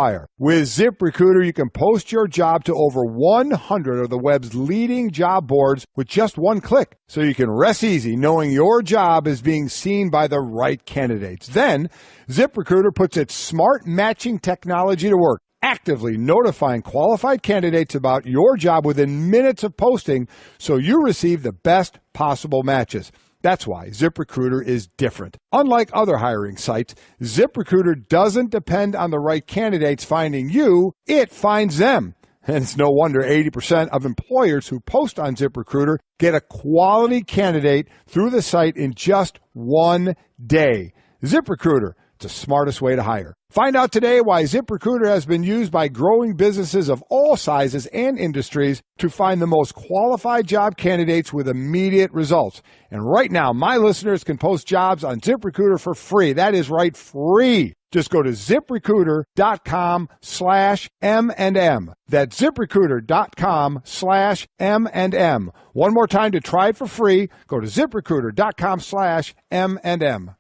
hire. With ZipRecruiter, you can post your job to over 100 of the web's leading job boards with just one click. So you can rest easy knowing your job is being seen by the right candidates. Then, ZipRecruiter puts its smart matching technology to work, actively notifying qualified candidates about your job within minutes of posting so you receive the best possible matches. That's why ZipRecruiter is different. Unlike other hiring sites, ZipRecruiter doesn't depend on the right candidates finding you, it finds them. And it's no wonder 80% of employers who post on ZipRecruiter get a quality candidate through the site in just one day. ZipRecruiter, it's the smartest way to hire. Find out today why ZipRecruiter has been used by growing businesses of all sizes and industries to find the most qualified job candidates with immediate results. And right now, my listeners can post jobs on ZipRecruiter for free. That is right, free. Just go to ZipRecruiter.com/M&M. That's ZipRecruiter.com/M&M. One more time to try it for free. Go to ZipRecruiter.com/M&M.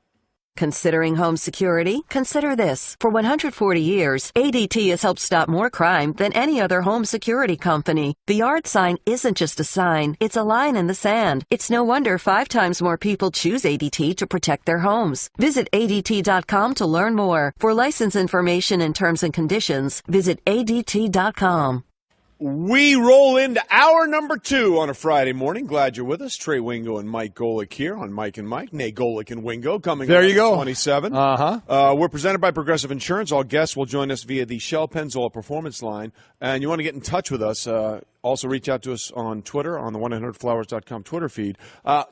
Considering home security? Consider this. For 140 years, ADT has helped stop more crime than any other home security company. The yard sign isn't just a sign, it's a line in the sand. It's no wonder 5 times more people choose ADT to protect their homes. Visit ADT.com to learn more. For license information and terms and conditions, visit ADT.com. We roll into hour number 2 on a Friday morning. Glad you're with us. Trey Wingo and Mike Golic here on Mike and Mike. Nay, Golic and Wingo coming there up you go. 27. We're presented by Progressive Insurance. All guests will join us via the Shell Pennzoil Performance Line. And you want to get in touch with us, also reach out to us on Twitter, on the 1-800-Flowers.com Twitter feed.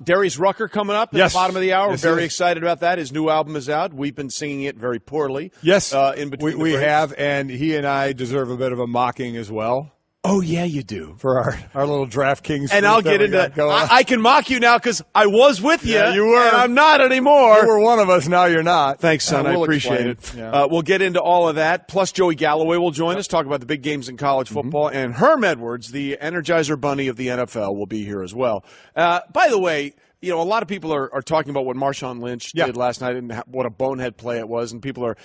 Darius Rucker coming up at the bottom of the hour. Yes, We're very excited about that. His new album is out. We've been singing it very poorly. Yes, in between we have, and he and I deserve a bit of a mocking as well. Oh, yeah, you do. For our little DraftKings. And I'll get into that. I can mock you now because I was with you. Yeah, you were. And I'm not anymore. You were one of us. Now you're not. Thanks, son. I appreciate it. Yeah. We'll get into all of that. Plus, Joey Galloway will join us, talk about the big games in college football. And Herm Edwards, the Energizer Bunny of the NFL, will be here as well. By the way, you know, a lot of people are talking about what Marshawn Lynch did last night and what a bonehead play it was, and people are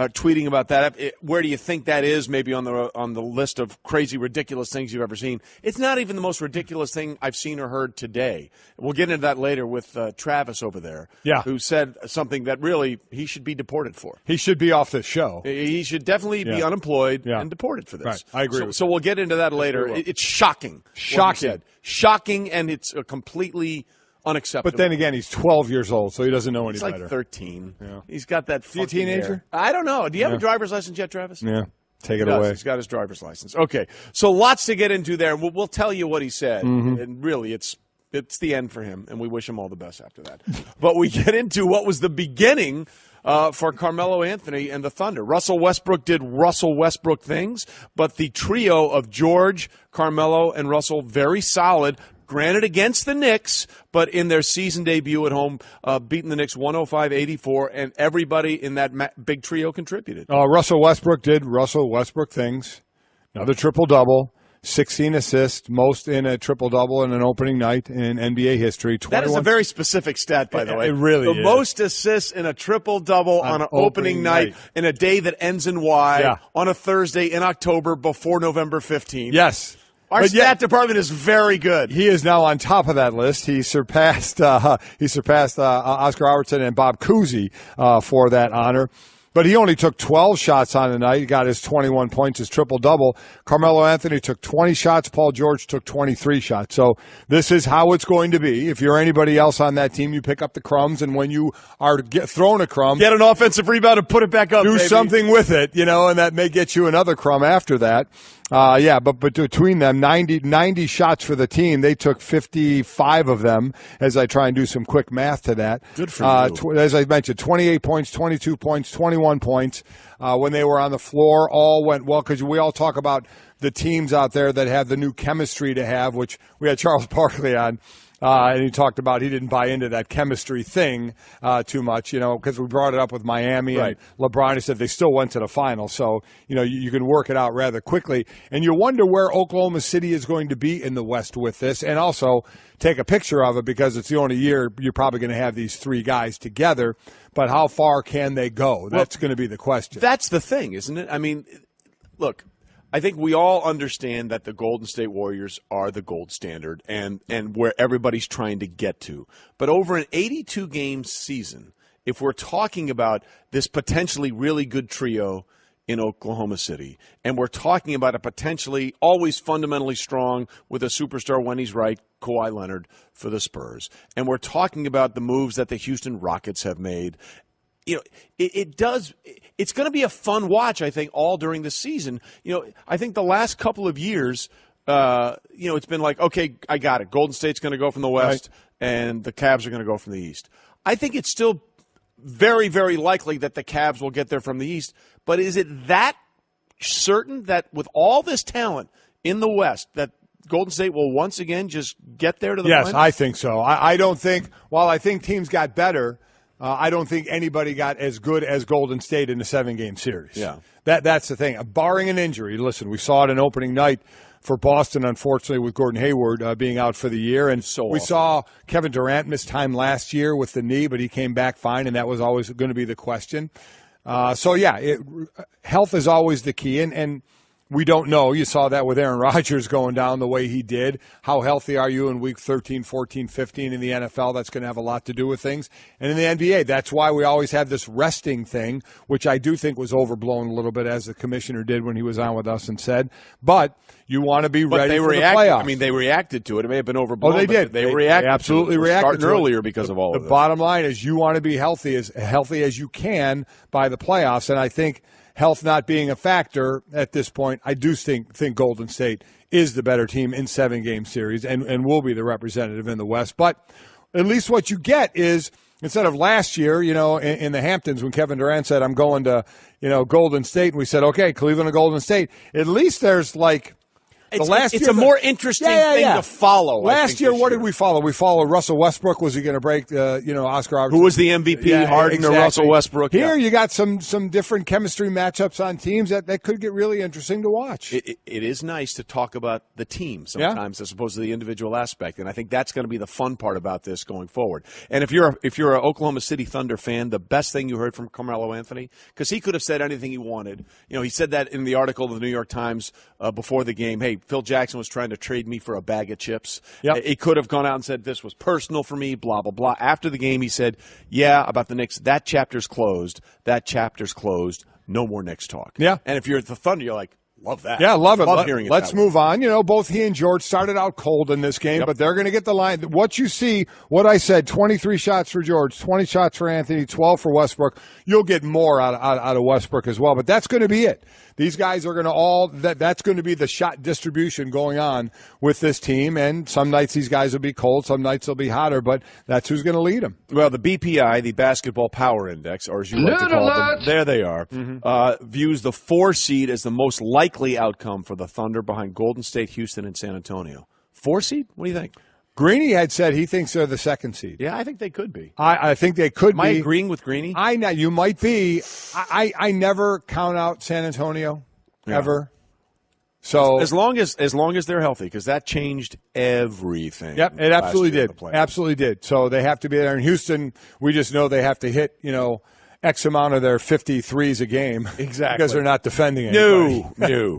tweeting about that. Where do you think that is? Maybe on the list of crazy, ridiculous things you've ever seen. It's not even the most ridiculous thing I've seen or heard today. We'll get into that later with Travis over there, who said something that really he should be deported for. He should be off this show. He should definitely be unemployed and deported for this. Right. I agree. So we'll get into that later. It's shocking. Shocking, and it's completely unacceptable. But then again, he's 12 years old, so he doesn't know any better. He's like 13. Yeah. He's got that funky Is he a teenager? hair. I don't know. Do you have a driver's license yet, Travis? Yeah. Take it away. He's got his driver's license. Okay. So lots to get into there. We'll tell you what he said. And really, it's the end for him, and we wish him all the best after that. But we get into what was the beginning for Carmelo Anthony and the Thunder. Russell Westbrook did Russell Westbrook things, but the trio of George, Carmelo, and Russell, very solid. Granted, against the Knicks, but in their season debut at home, beating the Knicks 105-84, and everybody in that big trio contributed. Russell Westbrook did Russell Westbrook things. Another triple-double, 16 assists, most in a triple-double in an opening night in NBA history. That is a very specific stat, by the way. It really is. The most assists in a triple-double on an opening night in a day that ends in Y on a Thursday in October before November 15th. Yes. Our stat department is very good. He is now on top of that list. He surpassed Oscar Robertson and Bob Cousy for that honor. But he only took 12 shots on the night. He got his 21 points, his triple-double. Carmelo Anthony took 20 shots. Paul George took 23 shots. So this is how it's going to be. If you're anybody else on that team, you pick up the crumbs, and when you are thrown a crumb, get an offensive rebound and put it back up. Do something with it, and that may get you another crumb after that. But between them, 90 shots for the team. They took 55 of them, as I try and do some quick math to that. Good for you. As I mentioned, 28 points, 22 points, 21 points. When they were on the floor, all went well, because we all talk about the teams out there that have the new chemistry to have, which we had Charles Barkley on. And he talked about he didn't buy into that chemistry thing too much, because we brought it up with Miami and LeBron. He said they still went to the final. So, you can work it out rather quickly. And you wonder where Oklahoma City is going to be in the West with this. And also take a picture of it, because it's the only year you're probably going to have these three guys together. But how far can they go? That's going to be the question. That's the thing, isn't it? I mean, look, I think we all understand that the Golden State Warriors are the gold standard and where everybody's trying to get to. But over an 82-game season, if we're talking about this potentially really good trio in Oklahoma City, and we're talking about a potentially always fundamentally strong with a superstar when he's right, Kawhi Leonard for the Spurs, and we're talking about the moves that the Houston Rockets have made, it's going to be a fun watch, I think, all during the season. I think the last couple of years, it's been like, okay, I got it. Golden State's going to go from the West, and the Cavs are going to go from the East. I think it's still very, very likely that the Cavs will get there from the East. But is it that certain that with all this talent in the West that Golden State will once again just get there to the Yes, finals? I think so. I don't think – while I think teams got better, I don't think anybody got as good as Golden State in the 7-game series. Yeah. That's the thing. Barring an injury, listen, we saw it in opening night for Boston, unfortunately, with Gordon Hayward being out for the year. And we saw Kevin Durant miss time last year with the knee, but he came back fine, and that was always going to be the question. Health is always the key, and we don't know. You saw that with Aaron Rodgers going down the way he did. How healthy are you in week 13, 14, 15 in the NFL? That's going to have a lot to do with things. And in the NBA, that's why we always have this resting thing, which I do think was overblown a little bit, as the commissioner did when he was on with us and said. But you want to be ready for the playoffs. I mean, they reacted to it. It may have been overblown. Oh, they did. They reacted. Absolutely reacted starting earlier because of all of this. The bottom line is you want to be healthy as you can by the playoffs. And I think health not being a factor at this point, I do think Golden State is the better team in 7-game series and will be the representative in the West. But at least what you get is, instead of last year, in the Hamptons when Kevin Durant said, I'm going to, Golden State, and we said, okay, Cleveland and Golden State, at least there's like, it's a more interesting thing to follow. Last year, what did we follow? We followed Russell Westbrook. Was he going to break, Oscar Robertson? Who was the MVP, Harden or Russell Westbrook? Here you got some different chemistry matchups on teams that could get really interesting to watch. It is nice to talk about the team sometimes as opposed to the individual aspect, and I think that's going to be the fun part about this going forward. And if you're an Oklahoma City Thunder fan, the best thing you heard from Carmelo Anthony, because he could have said anything he wanted. He said that in the article of the New York Times before the game. Hey, Phil Jackson was trying to trade me for a bag of chips. Yep. He could have gone out and said this was personal for me, blah, blah, blah. After the game, he said, about the Knicks, that chapter's closed. That chapter's closed. No more Knicks talk. Yeah. And if you're at the Thunder, you're like, love that. Yeah, love it. Hearing it. Let's move on. Both he and George started out cold in this game, but they're going to get the line. What you see, what I said, 23 shots for George, 20 shots for Anthony, 12 for Westbrook. You'll get more out of Westbrook as well, but that's going to be it. These guys are going to that's going to be the shot distribution going on with this team, and some nights these guys will be cold, some nights they'll be hotter, but that's who's going to lead them. Well, the BPI, the Basketball Power Index, or as you like to call them, there they are, views the 4 seed as the most likely outcome for the Thunder behind Golden State, Houston, and San Antonio. 4 seed? What do you think? Greeny had said he thinks they're the 2nd seed. Yeah, I think they could be. I think they could be. Am I agreeing with Greeny? I know you might be. I never count out San Antonio ever. So as long as they're healthy, because that changed everything. Yep, it absolutely did. Absolutely did. So they have to be there. In Houston, we just know they have to hit X amount of their 53s a game. Exactly. Because they're not defending anybody.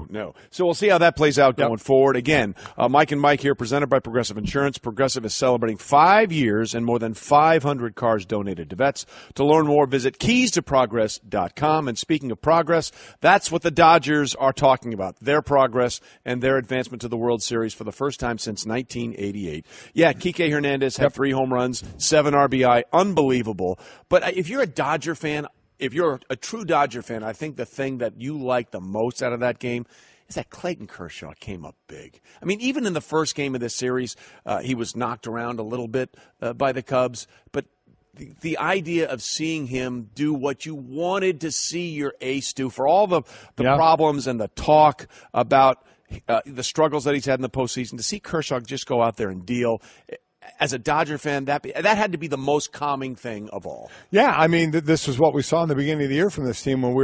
No. So we'll see how that plays out going forward. Again, Mike and Mike here, presented by Progressive Insurance. Progressive is celebrating 5 years and more than 500 cars donated to vets. To learn more, visit keystoprogress.com. And speaking of progress, that's what the Dodgers are talking about, their progress and their advancement to the World Series for the first time since 1988. Yeah, Kike Hernandez had 3 home runs, 7 RBI, unbelievable. But if you're a Dodger fan, if you're a true Dodger fan, I think the thing that you like the most out of that game is that Clayton Kershaw came up big. I mean, even in the first game of this series, he was knocked around a little bit by the Cubs, but the idea of seeing him do what you wanted to see your ace do, for all the problems and the talk about the struggles that he's had in the postseason, to see Kershaw just go out there and deal. As a Dodger fan, that had to be the most calming thing of all. Yeah, I mean, this is what we saw in the beginning of the year from this team when we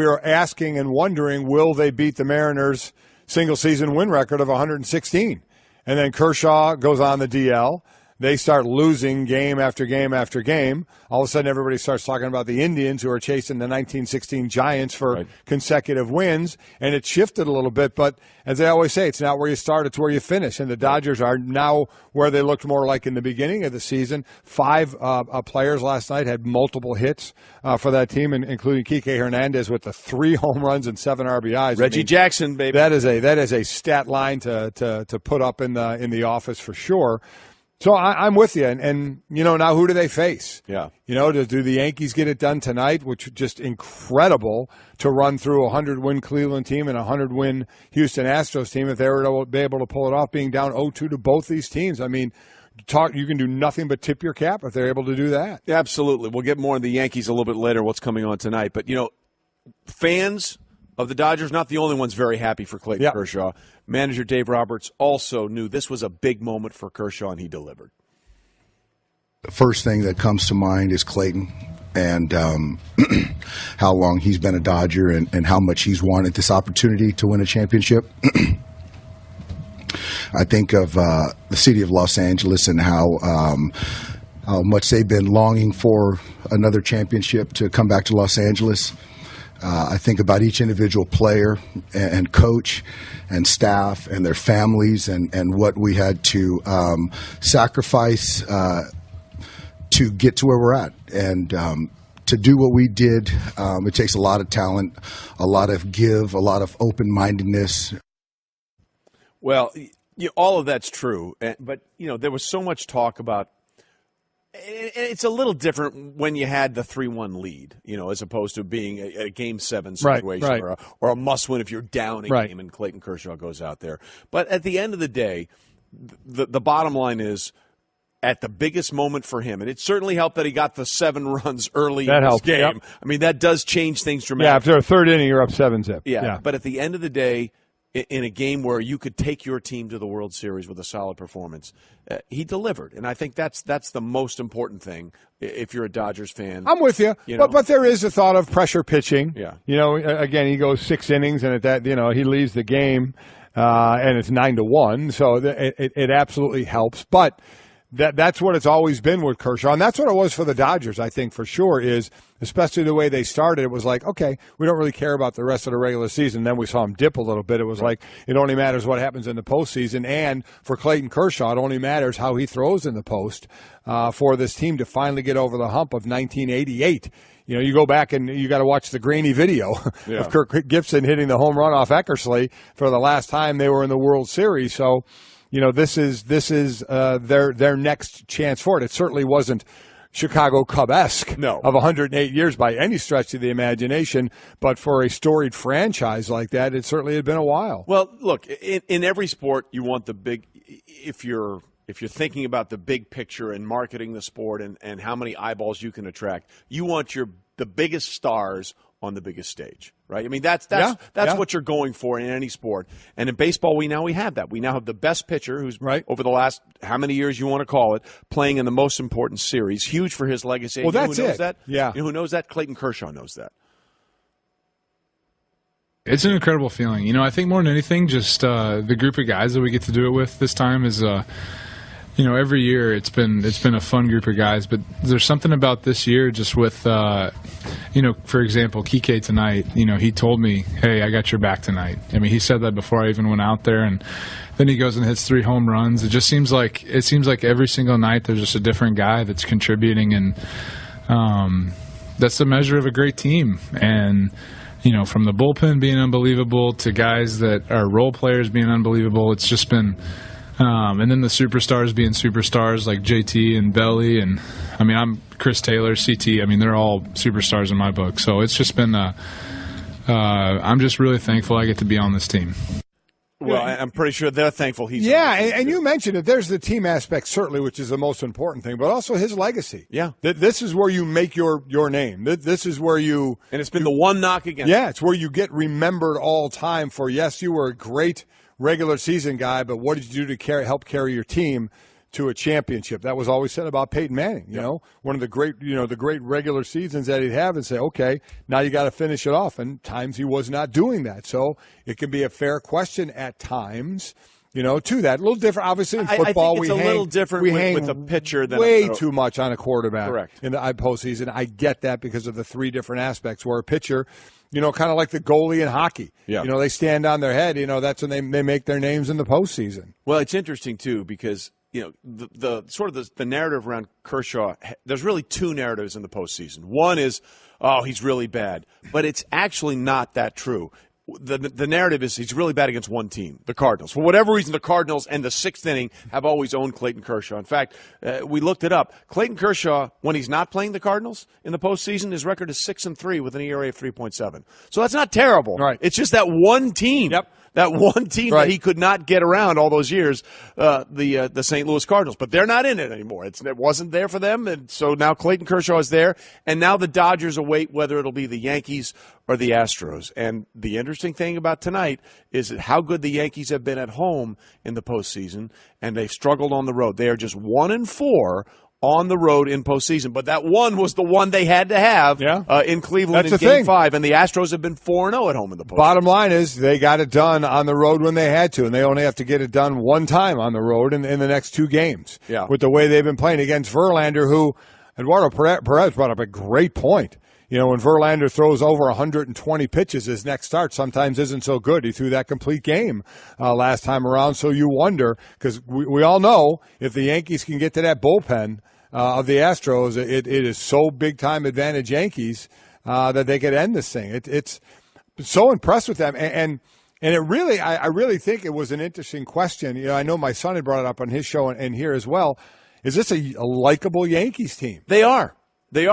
were asking and wondering, will they beat the Mariners' single-season win record of 116? And then Kershaw goes on the DL. they start losing game after game after game. All of a sudden, everybody starts talking about the Indians who are chasing the 1916 Giants for consecutive wins, and it shifted a little bit. But as they always say, it's not where you start, it's where you finish. And the Dodgers are now where they looked more like in the beginning of the season. 5 players last night had multiple hits for that team, including Kike Hernandez with the 3 home runs and 7 RBIs. Reggie Jackson, baby. That is a stat line to put up in the office for sure. So I'm with you, and now who do they face? Yeah, do the Yankees get it done tonight? Which is just incredible to run through a 100-win Cleveland team and a 100-win Houston Astros team if they were to be able to pull it off, being down 0-2 to both these teams. I mean, you can do nothing but tip your cap if they're able to do that. Yeah, absolutely. We'll get more on the Yankees a little bit later. What's coming on tonight? But fans of the Dodgers, not the only ones very happy for Clayton Kershaw. Manager Dave Roberts also knew this was a big moment for Kershaw, and he delivered. The first thing that comes to mind is Clayton and how long he's been a Dodger and how much he's wanted this opportunity to win a championship. I think of the city of Los Angeles and how much they've been longing for another championship to come back to Los Angeles. I think about each individual player and coach and staff and their families and what we had to sacrifice to get to where we're at. And to do what we did, it takes a lot of talent, a lot of give, a lot of open-mindedness. Well, all of that's true. But, there was so much talk about it's a little different when you had the 3-1 lead, as opposed to being a Game 7 situation or a must-win if you're down a game and Clayton Kershaw goes out there. But at the end of the day, the bottom line is, at the biggest moment for him, and it certainly helped that he got the 7 runs early in this game. Yep. I mean, that does change things dramatically. Yeah, after a third inning, you're up 7-zip. Yeah, but at the end of the day, in a game where you could take your team to the World Series with a solid performance, he delivered. And I think that's the most important thing if you're a Dodgers fan. I'm with you. But there is a thought of pressure pitching. Yeah. Again, he goes 6 innings, and at that, he leaves the game, and it's 9-1. So it absolutely helps. But that's what it's always been with Kershaw, and that's what it was for the Dodgers, I think, for sure, is especially the way they started. It was like, okay, we don't really care about the rest of the regular season. Then we saw him dip a little bit. It was like it only matters what happens in the postseason, and for Clayton Kershaw, it only matters how he throws in the post for this team to finally get over the hump of 1988. You go back and you got to watch the grainy video of Kirk Gibson hitting the home run off Eckersley for the last time they were in the World Series. So, this is their next chance for it. It certainly wasn't Chicago Cub-esque of 108 years by any stretch of the imagination, but for a storied franchise like that, it certainly had been a while. Well, look, in every sport, you want the big. If you're thinking about the big picture and marketing the sport and how many eyeballs you can attract, you want the biggest stars on the biggest stage, right? I mean, that's what you're going for in any sport. And in baseball, we have that. We now have the best pitcher who's over the last how many years you want to call it, playing in the most important series. Huge for his legacy. Well, that's who knows it. That? Yeah. Who knows that? Clayton Kershaw knows that. It's an incredible feeling. I think more than anything, just the group of guys that we get to do it with this time is every year it's been a fun group of guys, but there's something about this year just with, for example, Kike tonight, he told me, hey, I got your back tonight. I mean, he said that before I even went out there, and then he goes and hits 3 home runs. It seems like every single night there's just a different guy that's contributing, and that's the measure of a great team. And from the bullpen being unbelievable to guys that are role players being unbelievable, it's just been and then the superstars being superstars like JT and Belly, and I mean, I'm Chris Taylor, CT. I mean, they're all superstars in my book. So it's just been I'm just really thankful I get to be on this team. Well, I'm pretty sure they're thankful he's and you mentioned it. There's the team aspect, certainly, which is the most important thing, but also his legacy. Yeah. This is where you make your name. This is where you... And it's been the one knock against Yeah, it's where you get remembered all time for, yes, you were a great regular season guy, but what did you do to help carry your team to a championship? That was always said about Peyton Manning. You know, one of the great, the great regular seasons that he'd have, and say, okay, now you got to finish it off. And times he was not doing that, so it can be a fair question at times. to that. A little different. Obviously, in football, I think it's a little different with a pitcher than way too much on a quarterback. Correct. In the postseason. I get that because of the three different aspects where a pitcher, kind of like the goalie in hockey. Yeah. They stand on their head. That's when they make their names in the postseason. Well, it's interesting, too, because the sort of the narrative around Kershaw, there's really two narratives in the postseason. One is, oh, he's really bad. But it's actually not that true. The narrative is he's really bad against one team, the Cardinals. For whatever reason, the Cardinals and the sixth inning have always owned Clayton Kershaw. In fact, we looked it up. Clayton Kershaw, when he's not playing the Cardinals in the postseason, his record is 6-3 with an ERA of 3.7. So that's not terrible. Right. It's just that one team. Yep. That one team right. that he could not get around all those years, the St. Louis Cardinals. But they're not in it anymore. It wasn't there for them, and so now Clayton Kershaw is there, and now the Dodgers await whether it'll be the Yankees or the Astros. And the interesting thing about tonight is how good the Yankees have been at home in the postseason, and they've struggled on the road. They are just 1-4 on the road in postseason. But that one was the one they had to have in Cleveland in Game 5. And the Astros have been 4-0 at home in the postseason. Bottom line is they got it done on the road when they had to, and they only have to get it done one time on the road in the next two games. Yeah. With the way they've been playing against Verlander, who Eduardo Perez brought up a great point. When Verlander throws over 120 pitches, his next start sometimes isn't so good. He threw that complete game last time around, so you wonder, because we all know if the Yankees can get to that bullpen of the Astros, it is so big-time advantage Yankees that they could end this thing. It's so impressed with them, and it really, I really think it was an interesting question. I know my son had brought it up on his show and here as well. Is this a likable Yankees team? They are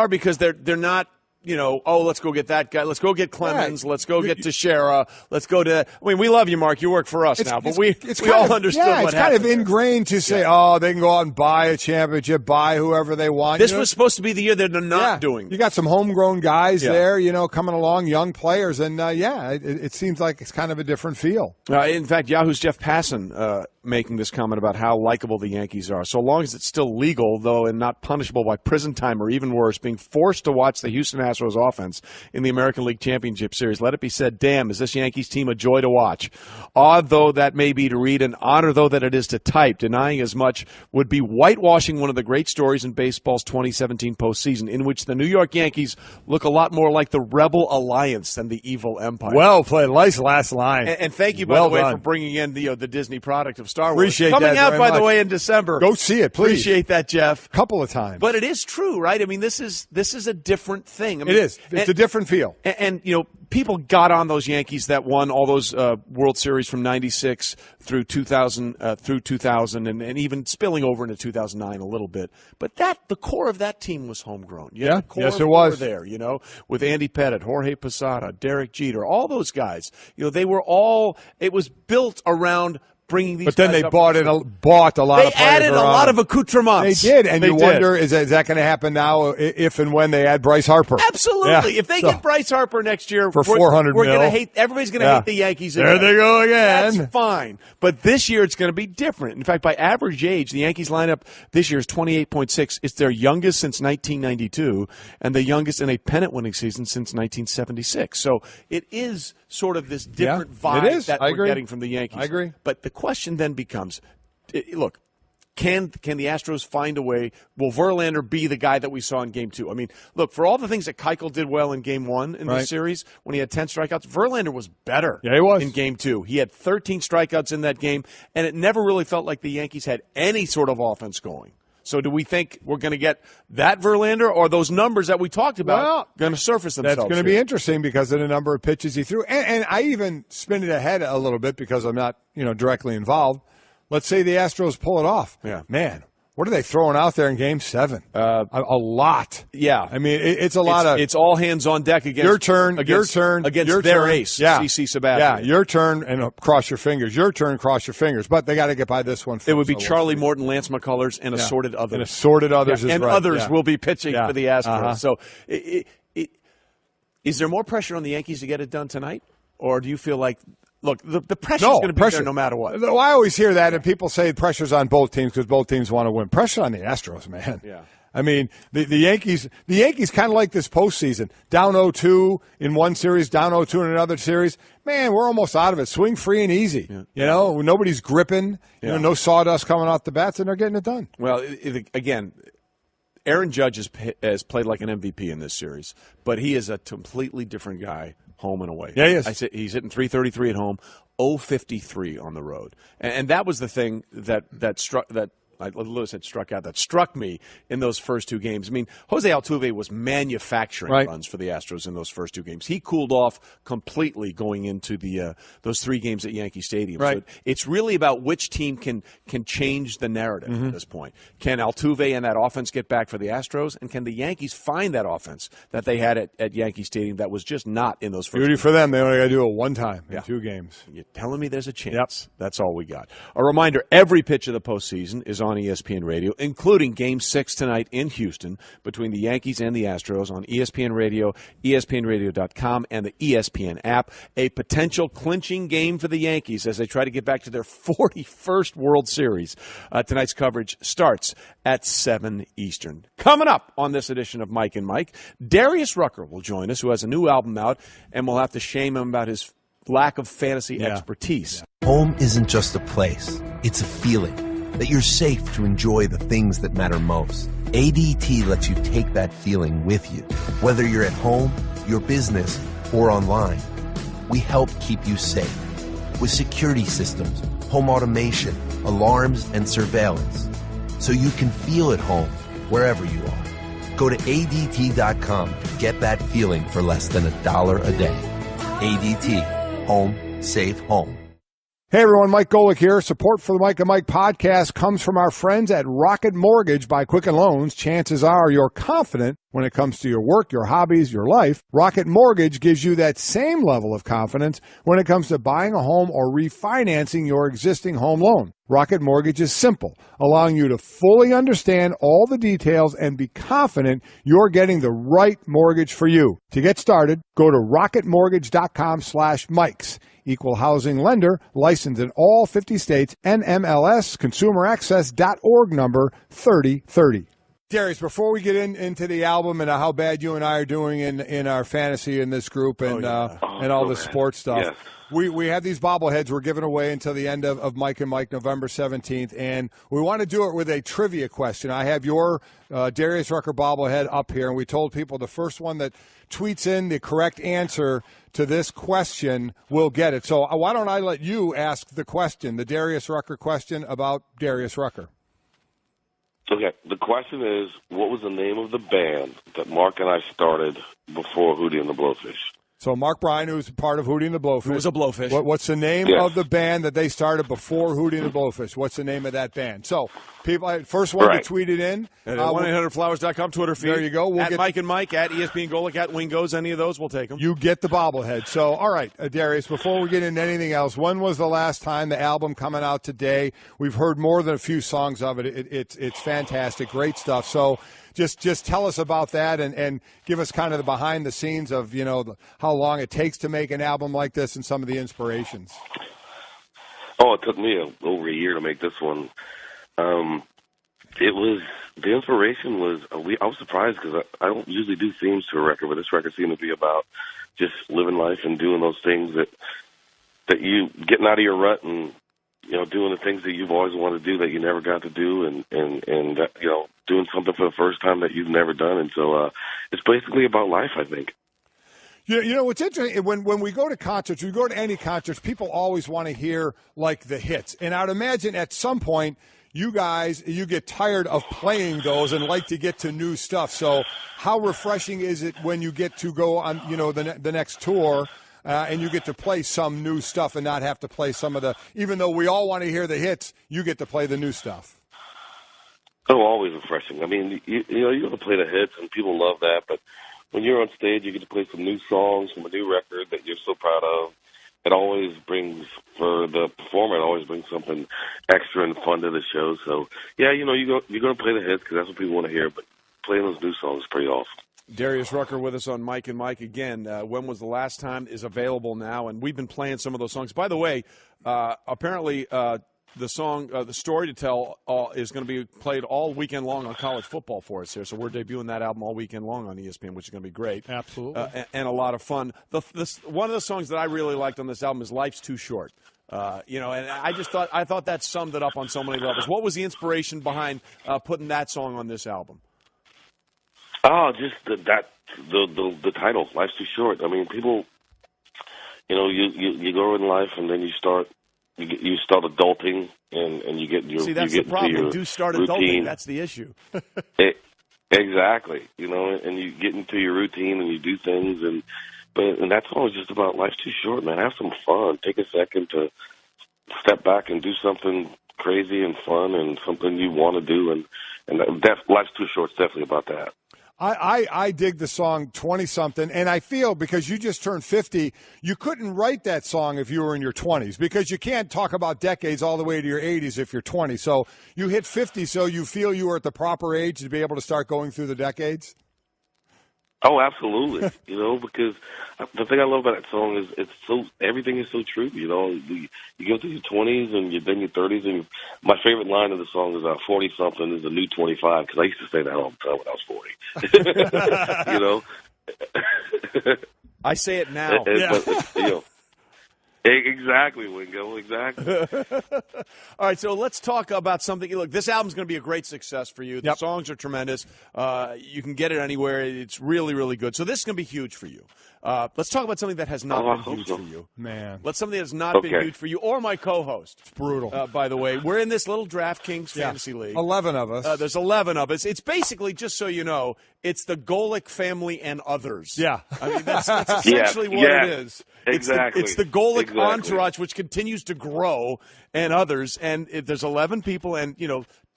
because they're not. Let's go get that guy. Let's go get Clemens. Let's go get Teixeira. Let's go to. I mean, we love you, Mark. You work for us now, but we all understood what happened. It's kind of ingrained to say, they can go out and buy a championship, buy whoever they want. This was supposed to be the year that they're not doing. You got some homegrown guys there, coming along, young players, and it seems like it's kind of a different feel. In fact, Yahoo's Jeff Passan making this comment about how likable the Yankees are. So long as it's still legal, though, and not punishable by prison time or even worse, being forced to watch the Houston Astros offense in the American League Championship Series, let it be said, damn, is this Yankees team a joy to watch? Odd though that may be to read, and honor though that it is to type, denying as much would be whitewashing one of the great stories in baseball's 2017 postseason, in which the New York Yankees look a lot more like the Rebel Alliance than the Evil Empire. Well played. Nice last line. And thank you, by the way, for bringing in the Disney product of Star Wars. Appreciate Coming that out, by much. the way, in December. Go see it, please. Appreciate that, Jeff. Couple of times. But it is true, right? I mean, this is a different thing. I mean, it is. It's a different feel. And people got on those Yankees that won all those World Series from '96 through 2000, and even spilling over into 2009 a little bit. But the core of that team was homegrown. Yeah, yes, it was. There, with Andy Pettitte, Jorge Posada, Derek Jeter, all those guys. They were all. It was built around bringing these. But then guys they up bought a lot of players. They added a lot of accoutrements. They did, and you wonder, is that going to happen now if and when they add Bryce Harper? Absolutely. If they get Bryce Harper next year for $400 we're going to hate. Everybody's going to hate the Yankees again. There they go again. That's fine. But this year it's going to be different. In fact, by average age, the Yankees lineup this year is 28.6. It's their youngest since 1992, and the youngest in a pennant-winning season since 1976. So it is sort of this different vibe that we're getting from the Yankees. I agree. But the question then becomes, look, can the Astros find a way? Will Verlander be the guy that we saw in Game 2? I mean, look, for all the things that Keuchel did well in Game 1 in this series, when he had 10 strikeouts, Verlander was better he was. In Game 2. He had 13 strikeouts in that game, and it never really felt like the Yankees had any sort of offense going. So do we think we're going to get that Verlander, or those numbers that we talked about going to surface themselves? That's going to be interesting because of the number of pitches he threw. And I even spin it ahead a little bit because I'm not directly involved. Let's say the Astros pull it off. Yeah. Man, what are they throwing out there in Game 7? A lot. Yeah. I mean, it's a lot of. It's all hands on deck against your turn against their ace, CC Sabathia. Yeah, your turn, and cross your fingers. Your turn, cross your fingers. But they got to get by this one first. It would be Charlie Morton, Lance McCullers, and assorted others. And assorted others and right. others will be pitching for the Astros. Uh-huh. So is there more pressure on the Yankees to get it done tonight? Or do you feel like – look, the pressure's going to be there no matter what. I always hear that, and people say pressure's on both teams because both teams want to win. Pressure on the Astros, man. Yeah. I mean, the Yankees kind of like this postseason. Down 0-2 in one series, down 0-2 in another series. Man, we're almost out of it. Swing free and easy. Yeah. You know, nobody's gripping. You know, no sawdust coming off the bats, and they're getting it done. Well, again, Aaron Judge has played like an MVP in this series, but he is a completely different guy home and away. Yeah, he is. He's hitting .333 at home, .053 on the road, and that was the thing that struck me in those first two games. I mean, Jose Altuve was manufacturing runs for the Astros in those first two games. He cooled off completely going into those three games at Yankee Stadium. Right. So it's really about which team can change the narrative at this point. Can Altuve and that offense get back for the Astros, and can the Yankees find that offense that they had at Yankee Stadium that was just not in those first Beauty games? for them. They only got to do it one time in 2 games. You're telling me there's a chance? Yep. That's all we got. A reminder, every pitch of the postseason is on ESPN Radio, including Game 6 tonight in Houston between the Yankees and the Astros on ESPN Radio, ESPNRadio.com, and the ESPN app. A potential clinching game for the Yankees as they try to get back to their 41st World Series. Tonight's coverage starts at 7 Eastern. Coming up on this edition of Mike and Mike, Darius Rucker will join us, who has a new album out, and we'll have to shame him about his lack of fantasy expertise. Home isn't just a place, it's a feeling that you're safe to enjoy the things that matter most. ADT lets you take that feeling with you. Whether you're at home, your business, or online, we help keep you safe. With security systems, home automation, alarms, and surveillance, so you can feel at home wherever you are. Go to ADT.com to get that feeling for less than $1 a day. ADT. Home. Safe home. Hey everyone, Mike Golic here. Support for the Mike and Mike podcast comes from our friends at Rocket Mortgage by Quicken Loans. Chances are you're confident when it comes to your work, your hobbies, your life. Rocket Mortgage gives you that same level of confidence when it comes to buying a home or refinancing your existing home loan. Rocket Mortgage is simple, allowing you to fully understand all the details and be confident you're getting the right mortgage for you. To get started, go to rocketmortgage.com/Mikes. Equal housing lender, licensed in all 50 states, NMLS, consumeraccess.org number 3030. Darius, before we get into the album and how bad you and I are doing in our fantasy in this group and all the sports stuff, we have these bobbleheads we're giving away until the end of Mike and Mike, November 17th, and we want to do it with a trivia question. I have your Darius Rucker bobblehead up here, and we told people the first one that tweets in the correct answer to this question will get it. So why don't I let you ask the question, the Darius Rucker question about Darius Rucker? Okay, the question is, what was the name of the band that Mark and I started before Hootie and the Blowfish? So Mark Bryan, who's part of Hootie and the Blowfish. Who was a Blowfish. What's the name of the band that they started before Hootie and the Blowfish? What's the name of that band? So, people, first one to tweet it in. At 1-800-Flowers.com Twitter feed. There you go. At Mike and Mike, at ESPN Golic, at Wingos, any of those, we'll take them. You get the bobblehead. So, all right, Darius, before we get into anything else, when was the last time the album coming out today? We've heard more than a few songs of it. It's fantastic, great stuff. So, Just tell us about that and give us kind of the behind the scenes of, how long it takes to make an album like this and some of the inspirations. Oh, it took me over a year to make this one. The inspiration was, I was surprised because I don't usually do themes to a record, but this record seemed to be about just living life and doing those things that you, getting out of your rut and, doing the things that you've always wanted to do that you never got to do and doing something for the first time that you've never done. And so it's basically about life, I think. What's interesting, when we go to concerts, we go to any concerts, people always want to hear, like, the hits. And I would imagine at some point you get tired of playing those and like to get to new stuff. So how refreshing is it when you get to go on, the next tour and you get to play some new stuff and not have to play some of the, even though we all want to hear the hits, you get to play the new stuff. Oh, always refreshing. I mean, you got to play the hits and people love that, but when you're on stage, you get to play some new songs from a new record that you're so proud of. It always brings, for the performer, it always brings something extra and fun to the show. So, yeah, you're going to play the hits because that's what people want to hear, but playing those new songs is pretty awesome. Darius Rucker with us on Mike and Mike again. When was the last time is available now? And we've been playing some of those songs. By the way, apparently the song, the story to tell, is going to be played all weekend long on college football for us here. So we're debuting that album all weekend long on ESPN, which is going to be great. Absolutely. And a lot of fun. One of the songs that I really liked on this album is "Life's Too Short." And I thought that summed it up on so many levels. What was the inspiration behind putting that song on this album? Oh, just the title, "Life's Too Short." I mean, people, you go in life and then you start adulting and you get your See, that's you get the problem. Your you do start routine. Adulting. That's the issue. Exactly. And you get into your routine and you do things and that's always just about life's too short, man. Have some fun. Take a second to step back and do something crazy and fun and something you want to do. And life's too short. It's definitely about that. I dig the song 20-something, and I feel because you just turned 50, you couldn't write that song if you were in your 20s because you can't talk about decades all the way to your 80s if you're 20. So you hit 50, so you feel you were at the proper age to be able to start going through the decades? Oh, absolutely. Because the thing I love about that song is everything is so true. You go through your 20s and then your 30s, and my favorite line of the song is 40-something is the new 25, because I used to say that all the time when I was 40. I say it now. Exactly, Wingo, exactly. All right, so let's talk about something. Look, this album's going to be a great success for you. The songs are tremendous. You can get it anywhere. It's really, really good. So this is going to be huge for you. Let's talk about something that has not been huge for you. Man. Let's something that has not been huge for you or my co-host. It's brutal. By the way, we're in this little DraftKings fantasy league. 11 of us. There's 11 of us. It's basically, just so you know, it's the Golic family and others. Yeah. I mean, that's essentially what it is. Exactly. It's the Golic entourage, which continues to grow, and others. And there's 11 people, and,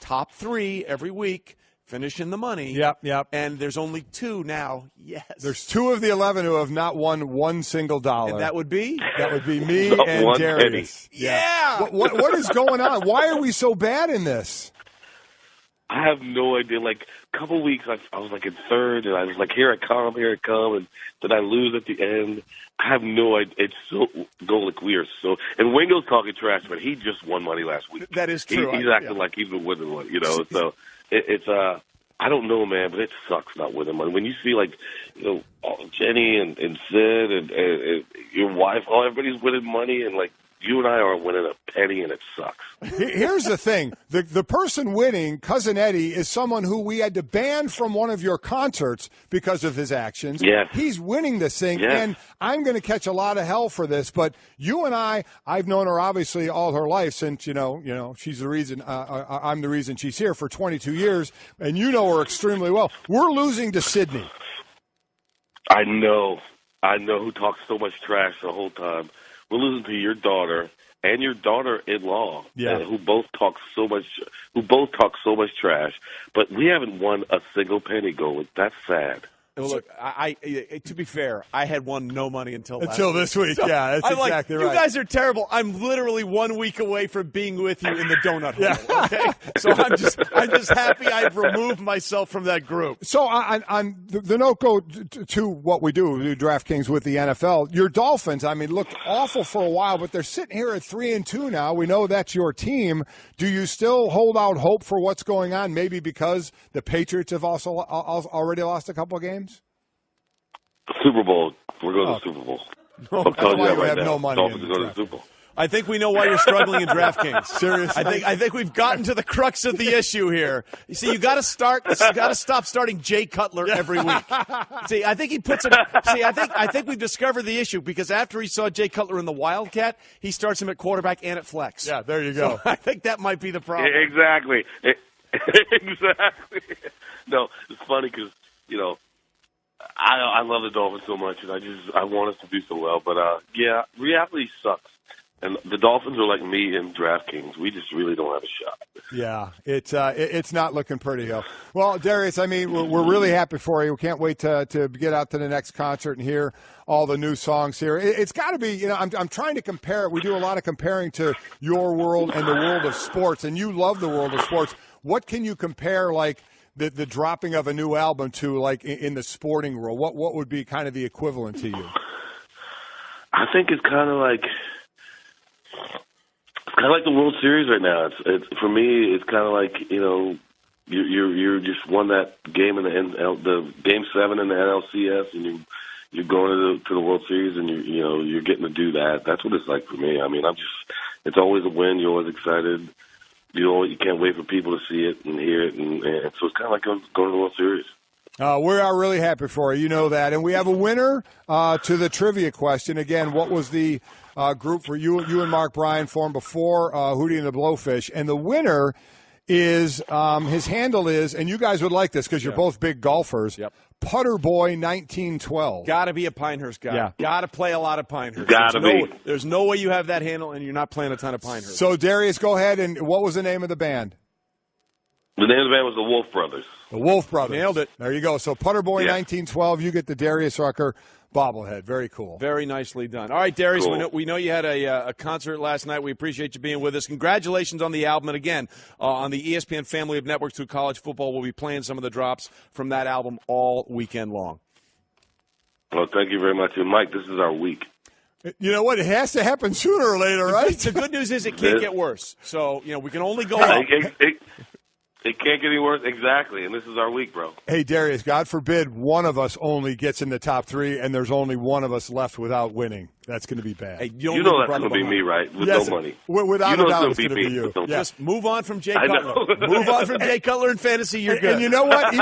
top 3 every week. Finish in the money. Yep. And there's only 2 now. Yes. There's 2 of the 11 who have not won one single dollar. And that would be? That would be me and Darius. Yeah. What is going on? Why are we so bad in this? I have no idea. Like, a couple weeks, I was like in third, and I was like, here I come, and then I lose at the end. I have no idea. It's so Golic. We are so, and Wingo's talking trash, but he just won money last week. That is true. He's acting like he's been winning one, So it's I don't know, man, but it sucks not winning money. When you see Jenny and Sid and your wife, everybody's winning money, and you and I aren't winning a penny, and it sucks. Here's the thing. The person winning, Cousin Eddie, is someone who we had to ban from one of your concerts because of his actions. Yes. He's winning this thing, yes. And I'm going to catch a lot of hell for this. But you and I've known her obviously all her life since, she's the reason, I'm the reason she's here for 22 years, and you know her extremely well. We're losing to Sydney. I know who talks so much trash the whole time. We're losing to your daughter and your daughter-in-law, who both talk so much trash. But we haven't won a single penny, Golic. That's sad. Well, look, to be fair, I had won no money until this week. So that's exactly right. You guys are terrible. I'm literally 1 week away from being with you in the donut hole. Okay, so I'm just happy I've removed myself from that group. So on the note go to what we do DraftKings with the NFL. Your Dolphins, looked awful for a while, but they're sitting here at 3-2 now. We know that's your team. Do you still hold out hope for what's going on? Maybe because the Patriots have also already lost a couple of games. Super Bowl. We're going to the Super Bowl. I'm telling you that right now. No money Dolphins are going to the Super Bowl. I think we know why you're struggling in DraftKings. Seriously, I think we've gotten to the crux of the issue here. You see, you got to stop starting Jay Cutler every week. See, I think he puts him. See, I think we've discovered the issue because after he saw Jay Cutler in the Wildcat, he starts him at quarterback and at flex. Yeah, there you go. So I think that might be the problem. Exactly. Exactly. No, it's funny because I love the Dolphins so much, and I want us to do so well. But reality sucks. And the Dolphins are like me in DraftKings. We just really don't have a shot. Yeah, it's not looking pretty, though. Well, Darius, we're really happy for you. We can't wait to get out to the next concert and hear all the new songs here. It's got to be, I'm trying to compare. We do a lot of comparing to your world and the world of sports, and you love the world of sports. What can you compare, the dropping of a new album to, in the sporting world? What would be kind of the equivalent to you? I think it's kind of like I like the World Series right now. It's for me. It's kind of like you're just won that game in the Game 7 in the NLCS, and you're going to the World Series, and you're getting to do that. That's what it's like for me. I mean, it's always a win. You're always excited. You can't wait for people to see it and hear it, and so it's kind of like going to the World Series. We are really happy for you. You know that. And we have a winner to the trivia question. Again, what was the group for you and Mark Bryan formed before Hootie and the Blowfish? And the winner is his handle is, and you guys would like this because you're both big golfers, Putterboy 1912. Got to be a Pinehurst guy. Yeah. Got to play a lot of Pinehurst. There's no way you have that handle and you're not playing a ton of Pinehurst. So, Darius, go ahead. And what was the name of the band? The name of the band was the Wolf Brothers. The Wolf Brothers. Nailed it. There you go. So Putterboy 1912, you get the Darius Rucker bobblehead. Very cool. Very nicely done. All right, Darius, cool. we know you had a concert last night. We appreciate you being with us. Congratulations on the album. And again, on the ESPN family of networks through college football, we'll be playing some of the drops from that album all weekend long. Well, thank you very much. And, Mike, this is our week. You know what? It has to happen sooner or later, right? The good news is it can't get worse. So, we can only go up. It can't get any worse. Exactly. And this is our week, bro. Hey, Darius, God forbid one of us only gets in the top 3 and there's only one of us left without winning. That's going to be bad. Hey, you know that's going to be me, right? With no money. Without a doubt, it's going to be you. Just move on from Jay Cutler. Move on from Jay Cutler in fantasy. You're good. And you know what?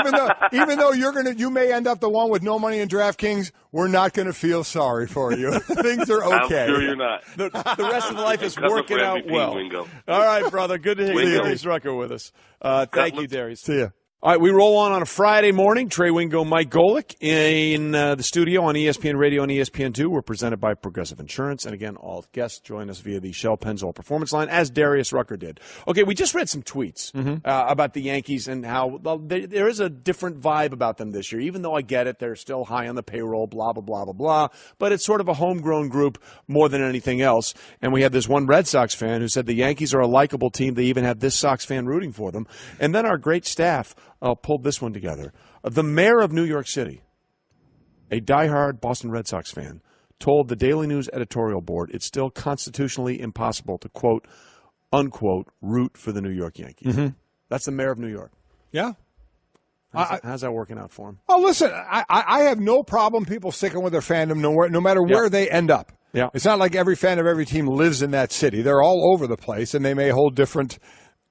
Even though you may end up the one with no money in DraftKings, we're not going to feel sorry for you. Things are okay. I'm sure you're not. The rest of life is working out MVP, well. Wingo. All right, brother. Good to hear Darius Rucker with us. Thank you, Darius. See ya. All right, we roll on a Friday morning. Trey Wingo, Mike Golic in the studio on ESPN Radio and ESPN2. We're presented by Progressive Insurance. And again, all guests join us via the Shell Pennzoil Performance Line, as Darius Rucker did. Okay, we just read some tweets about the Yankees and how there is a different vibe about them this year. Even though I get it, they're still high on the payroll, blah, blah, blah, blah, blah. But it's sort of a homegrown group more than anything else. And we had this one Red Sox fan who said the Yankees are a likable team. They even have this Sox fan rooting for them. And then our great staff pulled this one together. The mayor of New York City, a diehard Boston Red Sox fan, told the Daily News editorial board it's still constitutionally impossible to, quote, unquote, root for the New York Yankees. Mm-hmm. That's the mayor of New York. Yeah. How's that working out for him? Oh, listen, I have no problem people sticking with their fandom no matter where they end up. Yeah. It's not like every fan of every team lives in that city. They're all over the place, and they may hold different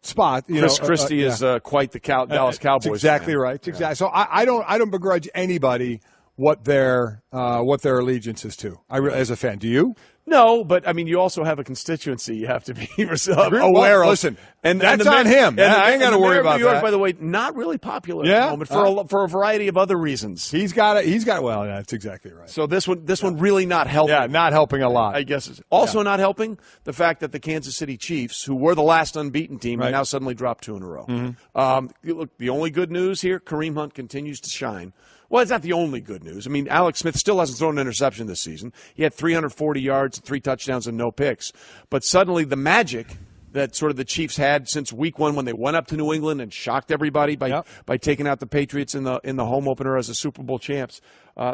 spot. Chris Christie is quite the Dallas Cowboys. That's exactly fan. right. Exactly. Yeah. So I don't begrudge anybody what their allegiance is to. As a fan, do you? No, but I mean, you also have a constituency you have to be aware of. Listen, and that's on him. I ain't got to worry about New York, that. by the way, not really popular at the moment for a variety of other reasons. He's got. Well, that's exactly right. So this one really not helping. Yeah, not helping a lot. I guess. Also not helping the fact that the Kansas City Chiefs, who were the last unbeaten team, have now suddenly dropped 2 in a row. Mm-hmm. Look, the only good news here: Kareem Hunt continues to shine. Well, it's not the only good news. I mean, Alex Smith still hasn't thrown an interception this season. He had 340 yards, 3 touchdowns, and no picks. But suddenly the magic that sort of the Chiefs had since week 1 when they went up to New England and shocked everybody by taking out the Patriots in the home opener as the Super Bowl champs,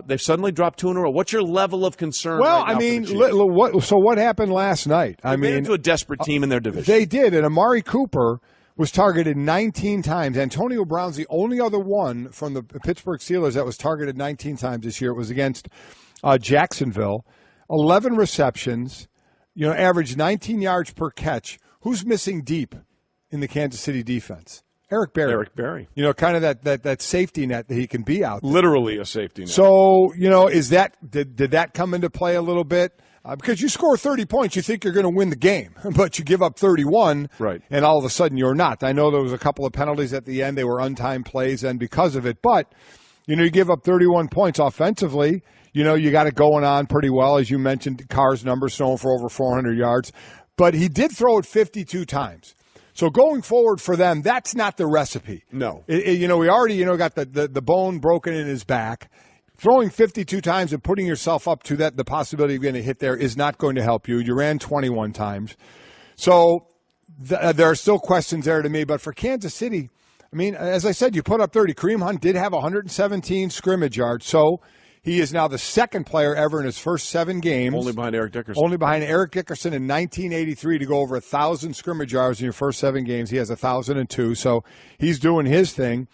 they've suddenly dropped 2 in a row. What's your level of concern right now? Well, what happened last night? They made it to a desperate team in their division. They did, and Amari Cooper was targeted 19 times. Antonio Brown's the only other one from the Pittsburgh Steelers that was targeted 19 times this year. It was against Jacksonville. 11 receptions, averaged 19 yards per catch. Who's missing deep in the Kansas City defense? Eric Berry. Kind of that safety net that he can be out there. Literally a safety net. So, did that come into play a little bit? Because you score 30 points, you think you're going to win the game, but you give up 31, right? And all of a sudden you're not. I know there was a couple of penalties at the end. They were untimed plays, and because of it. But, you give up 31 points offensively. You got it going on pretty well. As you mentioned, Carr's numbers thrown for over 400 yards. But he did throw it 52 times. So going forward for them, that's not the recipe. No. We already, got the bone broken in his back. Throwing 52 times and putting yourself up to the possibility of getting a hit there is not going to help you. You ran 21 times. So there are still questions there to me. But for Kansas City, I mean, as I said, you put up 30. Kareem Hunt did have 117 scrimmage yards. So He is now the second player ever in his first 7 games. Only behind Eric Dickerson. Only behind Eric Dickerson in 1983 to go over 1,000 scrimmage yards in your first 7 games. He has 1,002, so he's doing his thing.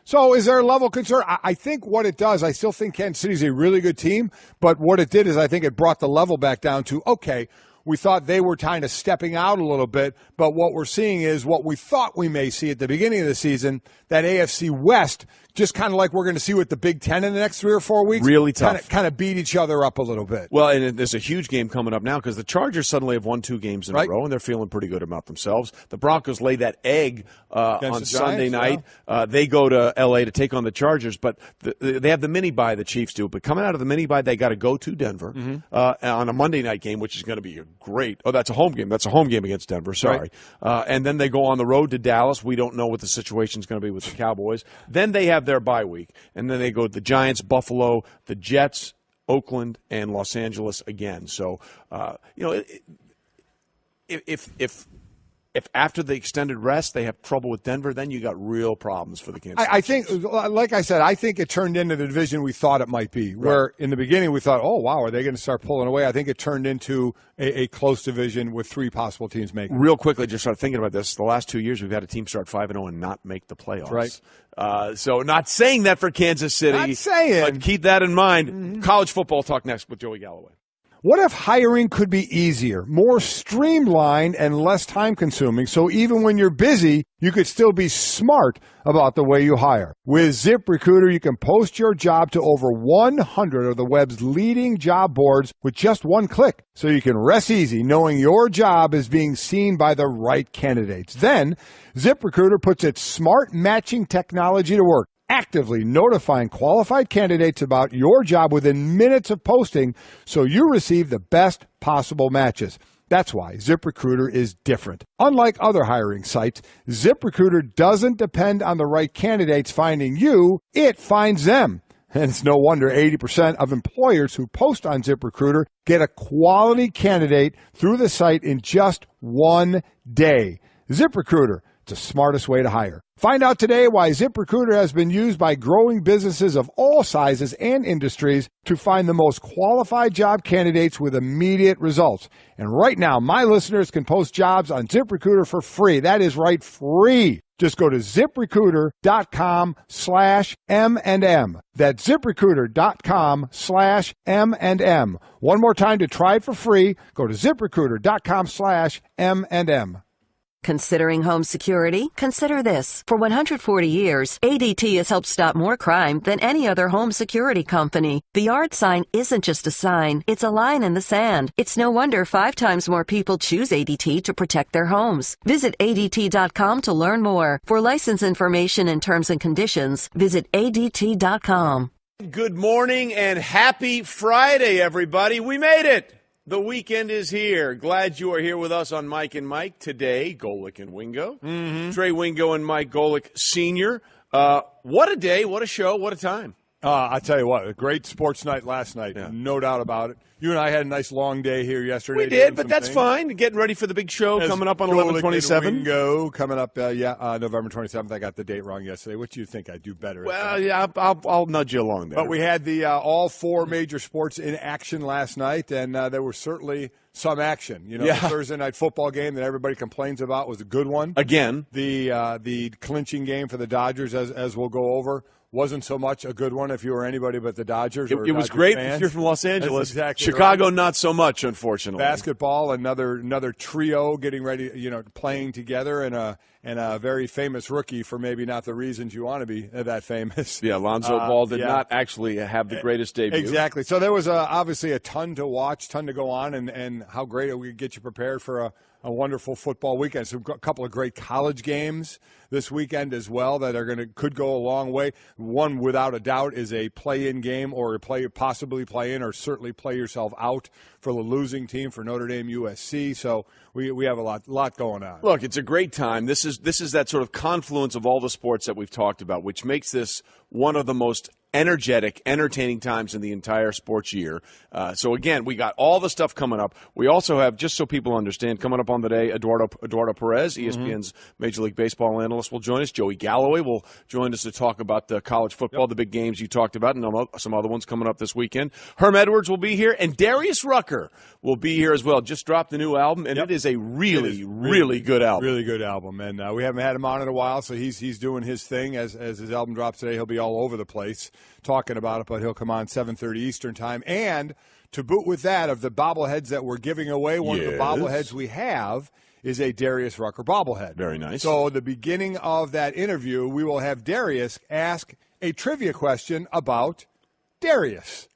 So is there a level of concern? I think what it does, I still think Kansas City's a really good team, but what it did is I think it brought the level back down to, okay, we thought they were kind of stepping out a little bit, but what we're seeing is what we thought we may see at the beginning of the season, that AFC West, just kind of like we're going to see with the Big Ten in the next 3 or 4 weeks. Really tough. Kind of beat each other up a little bit. Well, and there's a huge game coming up now because the Chargers suddenly have won 2 games in a row, and they're feeling pretty good about themselves. The Broncos lay that egg on Sunday night. Yeah. They go to L.A. to take on the Chargers, but they have the mini-bye, the Chiefs do. But coming out of the mini-bye, they got to go to Denver on a Monday night game, which is going to be great. Oh, that's a home game. That's a home game against Denver. Sorry. Right. And then they go on the road to Dallas. We don't know what the situation's going to be with the Cowboys. Then they have their bye week. And then they go to the Giants, Buffalo, the Jets, Oakland, and Los Angeles again. So, if after the extended rest they have trouble with Denver, then you got real problems for the Kansas City. I think, like I said, I think it turned into the division we thought it might be. Where in the beginning we thought, oh, wow, are they going to start pulling away? I think it turned into a close division with 3 possible teams making it. Real quickly, just started thinking about this. The last 2 years we've had a team start 5-0 and not make the playoffs. Right. So not saying that for Kansas City. Not saying. But keep that in mind. Mm-hmm. College football talk next with Joey Galloway. What if hiring could be easier, more streamlined, and less time-consuming, so even when you're busy, you could still be smart about the way you hire? With ZipRecruiter, you can post your job to over 100 of the web's leading job boards with just one click, so you can rest easy knowing your job is being seen by the right candidates. Then, ZipRecruiter puts its smart matching technology to work, actively notifying qualified candidates about your job within minutes of posting so you receive the best possible matches. That's why ZipRecruiter is different. Unlike other hiring sites, ZipRecruiter doesn't depend on the right candidates finding you, it finds them. And it's no wonder 80% of employers who post on ZipRecruiter get a quality candidate through the site in just 1 day. ZipRecruiter, it's the smartest way to hire. Find out today why ZipRecruiter has been used by growing businesses of all sizes and industries to find the most qualified job candidates with immediate results. And right now, my listeners can post jobs on ZipRecruiter for free. That is right, free. Just go to ZipRecruiter.com/M&M. That's ZipRecruiter.com/M&M. One more time to try it for free. Go to ZipRecruiter.com/M&M. Considering home security? Consider this. For 140 years, ADT has helped stop more crime than any other home security company. The yard sign isn't just a sign, it's a line in the sand. It's no wonder 5 times more people choose ADT to protect their homes. Visit ADT.com to learn more. For license information and terms and conditions, visit ADT.com. Good morning and happy Friday, everybody. We made it. The weekend is here. Glad you are here with us on Mike and Mike today. Golic and Wingo. Mm-hmm. Trey Wingo and Mike Golic Sr. What a day, what a show, what a time. I tell you what, a great sports night last night, no doubt about it. You and I had a nice long day here yesterday. We did, but that's fine. Getting ready for the big show coming up on 11/27. Wingo coming up, November 27th. I got the date wrong yesterday. What do you think? I do better. Well, yeah, I'll nudge you along there. But we had the all 4 major sports in action last night, and there was certainly some action. You know, the Thursday night football game that everybody complains about was a good one. Again, the clinching game for the Dodgers, as we'll go over, wasn't so much a good one if you were anybody but the Dodgers. It was great if you're from Los Angeles. Exactly Chicago, right. Not so much, unfortunately. Basketball, another trio getting ready, playing together, and a very famous rookie for maybe not the reasons you want to be that famous. Yeah, Lonzo Ball did not actually have the greatest debut. Exactly. So there was obviously a ton to watch, ton to go on, and how great it would get you prepared for a wonderful football weekend. So a couple of great college games this weekend as well that could go a long way. One, without a doubt, is a play-in game or possibly play-in or certainly play yourself out for the losing team for Notre Dame USC. So we have a lot going on. Look, it's a great time. This is that sort of confluence of all the sports that we've talked about, which makes this one of the most energetic, entertaining times in the entire sports year. So, again, we got all the stuff coming up. We also have, just so people understand, coming up on the day, Eduardo Perez, ESPN's Major League Baseball analyst, will join us. Joey Galloway will join us to talk about the college football, the big games you talked about, and some other ones coming up this weekend. Herm Edwards will be here, and Darius Rucker will be here as well. Just dropped the new album, and it is a really good album. Really good album, and we haven't had him on in a while, so he's doing his thing. As his album drops today, he'll be all over the place talking about it, but he'll come on 7:30 Eastern time. And to boot with that, of the bobbleheads that we're giving away, one of the bobbleheads we have is a Darius Rucker bobblehead. Very nice. So the beginning of that interview, we will have Darius ask a trivia question about Darius.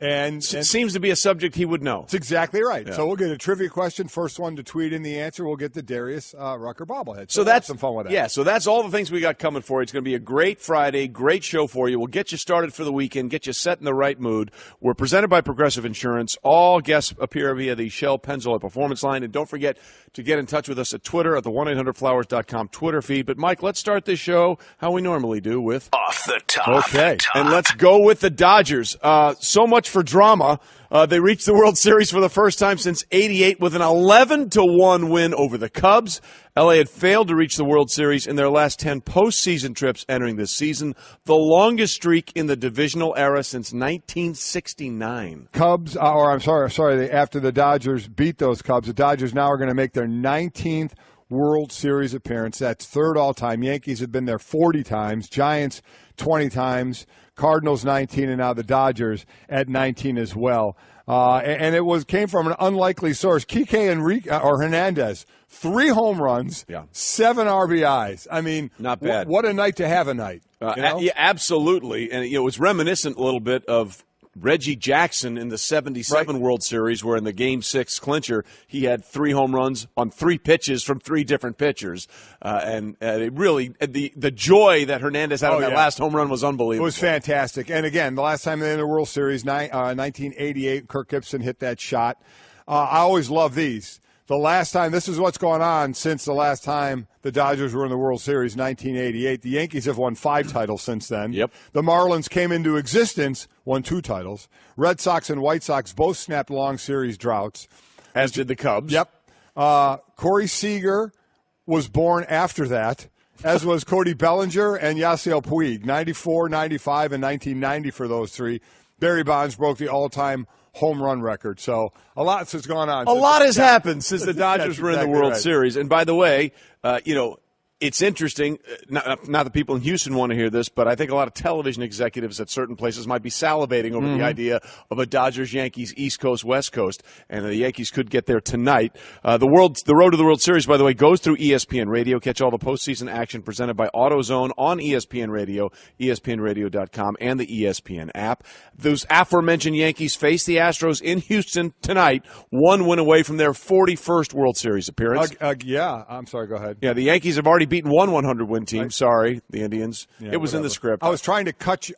And seems to be a subject he would know. That's exactly right. Yeah. So we'll get a trivia question. First one to tweet in the answer, we'll get the Darius Rucker bobblehead. So that's some fun with that. Yeah, so that's all the things we got coming for you. It's going to be a great Friday, great show for you. We'll get you started for the weekend, get you set in the right mood. We're presented by Progressive Insurance. All guests appear via the Shell Pennzoil Performance Line. And don't forget to get in touch with us at Twitter at the 1-800-Flowers.com Twitter feed. But, Mike, let's start this show how we normally do with Off the Top. Okay. And let's go with the Dodgers. So much for drama. They reached the World Series for the first time since '88 with an 11-1 win over the Cubs. LA had failed to reach the World Series in their last 10 postseason trips entering this season, the longest streak in the divisional era since 1969. Cubs, after the Dodgers beat those Cubs, the Dodgers now are going to make their 19th World Series appearance. That's third all-time. Yankees have been there 40 times. Giants 20 times. Cardinals 19, and now the Dodgers at 19 as well. And it came from an unlikely source. Hernandez, 3 home runs, 7 RBIs. I mean, not bad. What a night to have a night. Yeah, absolutely. And it was reminiscent a little bit of Reggie Jackson in the 77 World Series, where in the Game 6 clincher, he had 3 home runs on 3 pitches from 3 different pitchers. And it really, the joy that Hernandez had on that last home run was unbelievable. It was fantastic. And again, the last time they were in the World Series, 1988, Kirk Gibson hit that shot. I always love these. The last time, this is what's going on since the last time the Dodgers were in the World Series, 1988. The Yankees have won 5 titles since then. Yep. The Marlins came into existence, won 2 titles. Red Sox and White Sox both snapped long series droughts. As did the Cubs. Yep. Corey Seager was born after that, as was Cody Bellinger and Yasiel Puig, 94, 95, and 1990 for those 3. Barry Bonds broke the all-time home run record. So a lot has gone on. A lot has happened since the Dodgers were in the World Series. And by the way, it's interesting, not that people in Houston want to hear this, but I think a lot of television executives at certain places might be salivating over the idea of a Dodgers-Yankees East Coast, West Coast, and the Yankees could get there tonight. The road to the World Series, by the way, goes through ESPN Radio. Catch all the postseason action presented by AutoZone on ESPN Radio, ESPNRadio.com, and the ESPN app. Those aforementioned Yankees face the Astros in Houston tonight, 1 win away from their 41st World Series appearance. I'm sorry, go ahead. Yeah, the Yankees have already beaten one 100-win team. Right. Sorry, the Indians. Yeah, it was in the script. I was trying to cut you.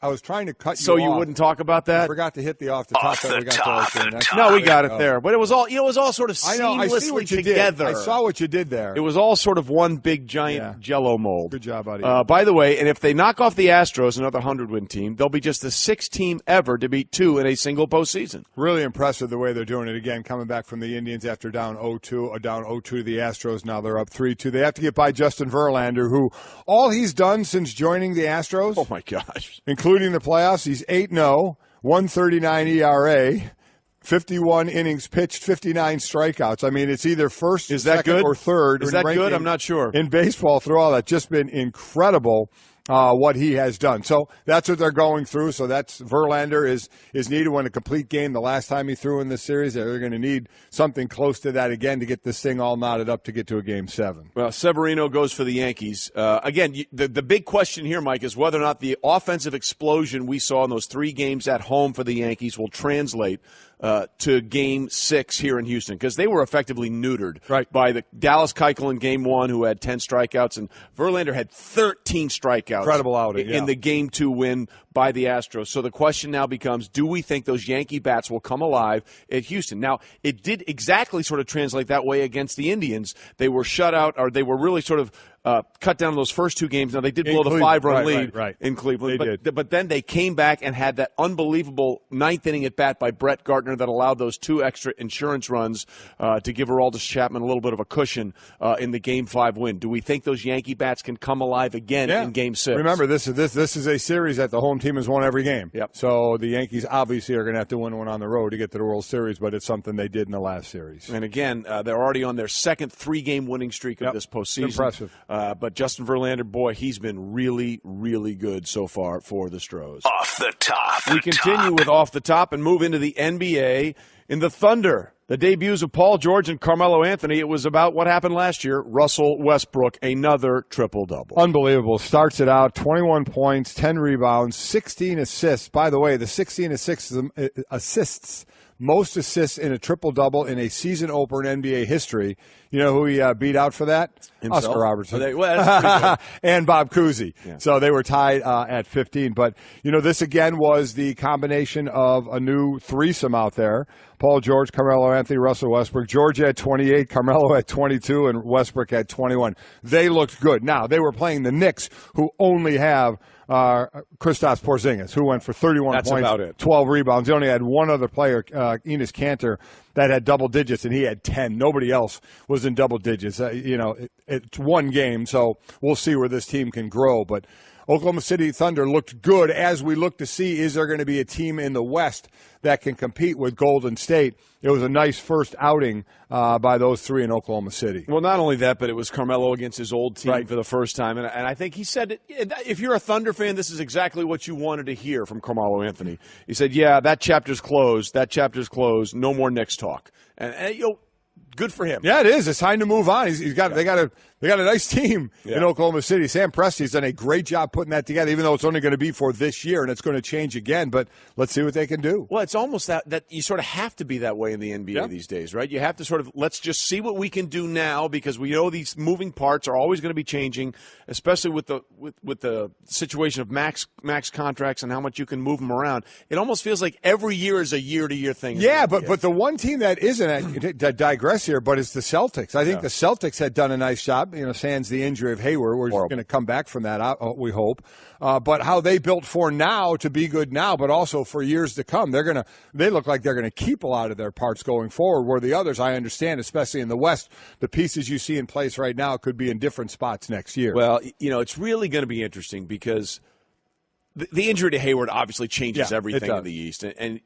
So you wouldn't talk about that? I forgot to hit the off the top. No, we got it there. But it was all sort of seamlessly together. I saw what you did there. It was all sort of one big giant Jell-O mold. Good job, buddy. By the way, and if they knock off the Astros, another 100-win team, they'll be just the 6th team ever to beat 2 in a single postseason. Really impressive the way they're doing it. Again, coming back from the Indians after down 0-2 to the Astros. Now they're up 3-2. They have to get by Justin Verlander, who all he's done since joining the Astros, oh my gosh, including the playoffs, he's 8-0, 1.39 ERA, 51 innings pitched, 59 strikeouts. I mean, it's either first, second, or third. Is that good? I'm not sure. In baseball, through all that, just been incredible. What he has done. So that's what they're going through. So that's Verlander is needed to win a complete game. The last time he threw in this series, they're going to need something close to that again to get this thing all knotted up to get to a Game 7. Well, Severino goes for the Yankees. Again, the big question here, Mike, is whether or not the offensive explosion we saw in those 3 games at home for the Yankees will translate to Game 6 here in Houston, because they were effectively neutered by the Dallas Keuchel in Game 1, who had 10 strikeouts, and Verlander had 13 strikeouts. Incredible outing, in the Game 2 win by the Astros. So the question now becomes, do we think those Yankee bats will come alive at Houston? Now, it did exactly sort of translate that way against the Indians. They were shut out, or they were really sort of cut down those first 2 games. Now, they did blow the Cleveland. 5-run lead Right. in Cleveland, They but then they came back and had that unbelievable 9th inning at bat by Brett Gardner that allowed those 2 extra insurance runs to give Aroldis Chapman a little bit of a cushion in the Game 5 win. Do we think those Yankee bats can come alive again in Game 6? Remember, this is a series that the home team has won every game. Yep. So the Yankees obviously are going to have to win one on the road to get to the World Series, but it's something they did in the last series. And again, they're already on their second 3-game winning streak of this postseason. Impressive. But Justin Verlander, boy, he's been really, really good so far for the Stros. Off the top. We continue with Off the Top and move into the NBA. In the Thunder, the debuts of Paul George and Carmelo Anthony, it was about what happened last year. Russell Westbrook, another triple-double. Unbelievable. Starts it out, 21 points, 10 rebounds, 16 assists. By the way, the 16 assists, most assists in a triple-double in a season opener in NBA history. You know who he beat out for that? Himself? Oscar Robertson. That's pretty good. And Bob Cousy. Yeah. So they were tied at 15. But, this again was the combination of a new threesome out there. Paul George, Carmelo Anthony, Russell Westbrook. George had 28, Carmelo had 22, and Westbrook had 21. They looked good. Now, they were playing the Knicks, who only have Kristaps Porzingis, who went for 31 That's points, about it. 12 rebounds. They only had one other player, Enes Kanter, that had double digits, and he had 10. Nobody else was in double digits. It's one game, so we'll see where this team can grow. But Oklahoma City Thunder looked good as we look to see, is there going to be a team in the West that can compete with Golden State? It was a nice first outing by those 3 in Oklahoma City. Well, not only that, but it was Carmelo against his old team for the first time. And I think he said, if you're a Thunder fan, this is exactly what you wanted to hear from Carmelo Anthony. He said, yeah, that chapter's closed. That chapter's closed. No more Knicks talk. And good for him. Yeah, it is. It's time to move on. They got a nice team in Oklahoma City. Sam Presti's done a great job putting that together, even though it's only going to be for this year and it's going to change again. But let's see what they can do. Well, it's almost that you sort of have to be that way in the NBA these days, right? You have to sort of let's just see what we can do now because we know these moving parts are always going to be changing, especially with the situation of max contracts and how much you can move them around. It almost feels like every year is a year-to-year thing. Yeah, but the one team that isn't, to digress here, but it's the Celtics. I think the Celtics had done a nice job. Sans the injury of Hayward. We're going to come back from that, we hope. But how they built for now to be good now, but also for years to come. They look like they're going to keep a lot of their parts going forward, where the others, I understand, especially in the West, the pieces you see in place right now could be in different spots next year. Well, it's really going to be interesting because the injury to Hayward obviously changes everything in the East. And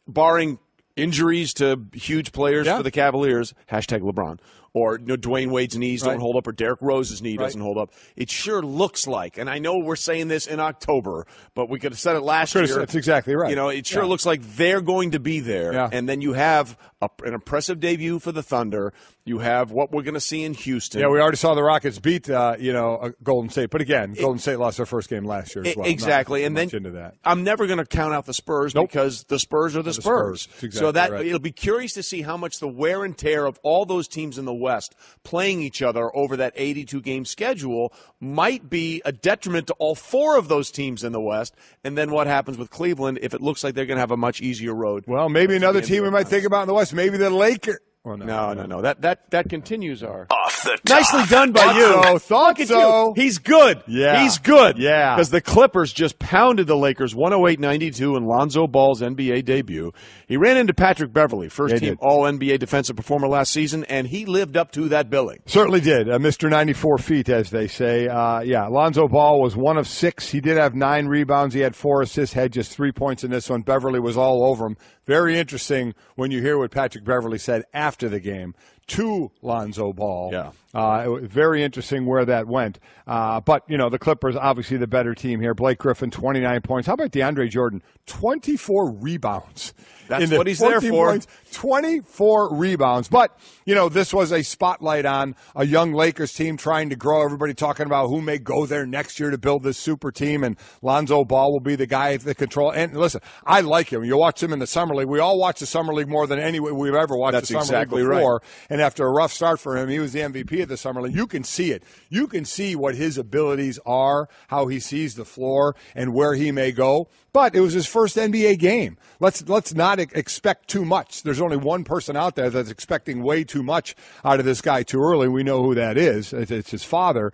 barring injuries to huge players for the Cavaliers, hashtag LeBron, or Dwayne Wade's knees don't hold up, or Derrick Rose's knee doesn't hold up. It sure looks like, and I know we're saying this in October, but we could have said it last year. That's exactly right. It sure looks like they're going to be there. Yeah. And then you have an impressive debut for the Thunder. You have what we're going to see in Houston. Yeah, we already saw the Rockets beat, Golden State. But again, Golden State lost their first game last year as well. Exactly. And then into that. I'm never going to count out the Spurs because the Spurs are the Spurs. Exactly so it'll be curious to see how much the wear and tear of all those teams in the West playing each other over that 82-game schedule might be a detriment to all 4 of those teams in the West. And then what happens with Cleveland if it looks like they're going to have a much easier road? Well, maybe another team we might think about in the West. Maybe the Lakers. Oh, no. That continues our Off the top. Nicely done by you. Thought so. He's good. Yeah. He's good. Yeah. Because the Clippers just pounded the Lakers 108-92 in Lonzo Ball's NBA debut. He ran into Patrick Beverly, first-team All-NBA defensive performer last season, and he lived up to that billing. Certainly did. Mr. 94 feet, as they say. Lonzo Ball was 1 of 6. He did have 9 rebounds. He had 4 assists, had just 3 points in this one. Beverly was all over him. Very interesting when you hear what Patrick Beverly said after the game to Lonzo Ball. Yeah. It was very interesting where that went. But, the Clippers, obviously the better team here. Blake Griffin, 29 points. How about DeAndre Jordan? 24 rebounds. That's what he's there for. Points, 24 rebounds. But, this was a spotlight on a young Lakers team trying to grow. Everybody talking about who may go there next year to build this super team, and Lonzo Ball will be the guy that control. And listen, I like him. You watch him in the Summer League. We all watch the Summer League more than any we've ever watched the Summer League before. Right. And after a rough start for him, he was the MVP of the Summer League. You can see it. You can see what his abilities are, how he sees the floor, and where he may go. But it was his first NBA game. Let's not expect too much. There's only one person out there that's expecting way too much out of this guy too early. We know who that is. It's his father.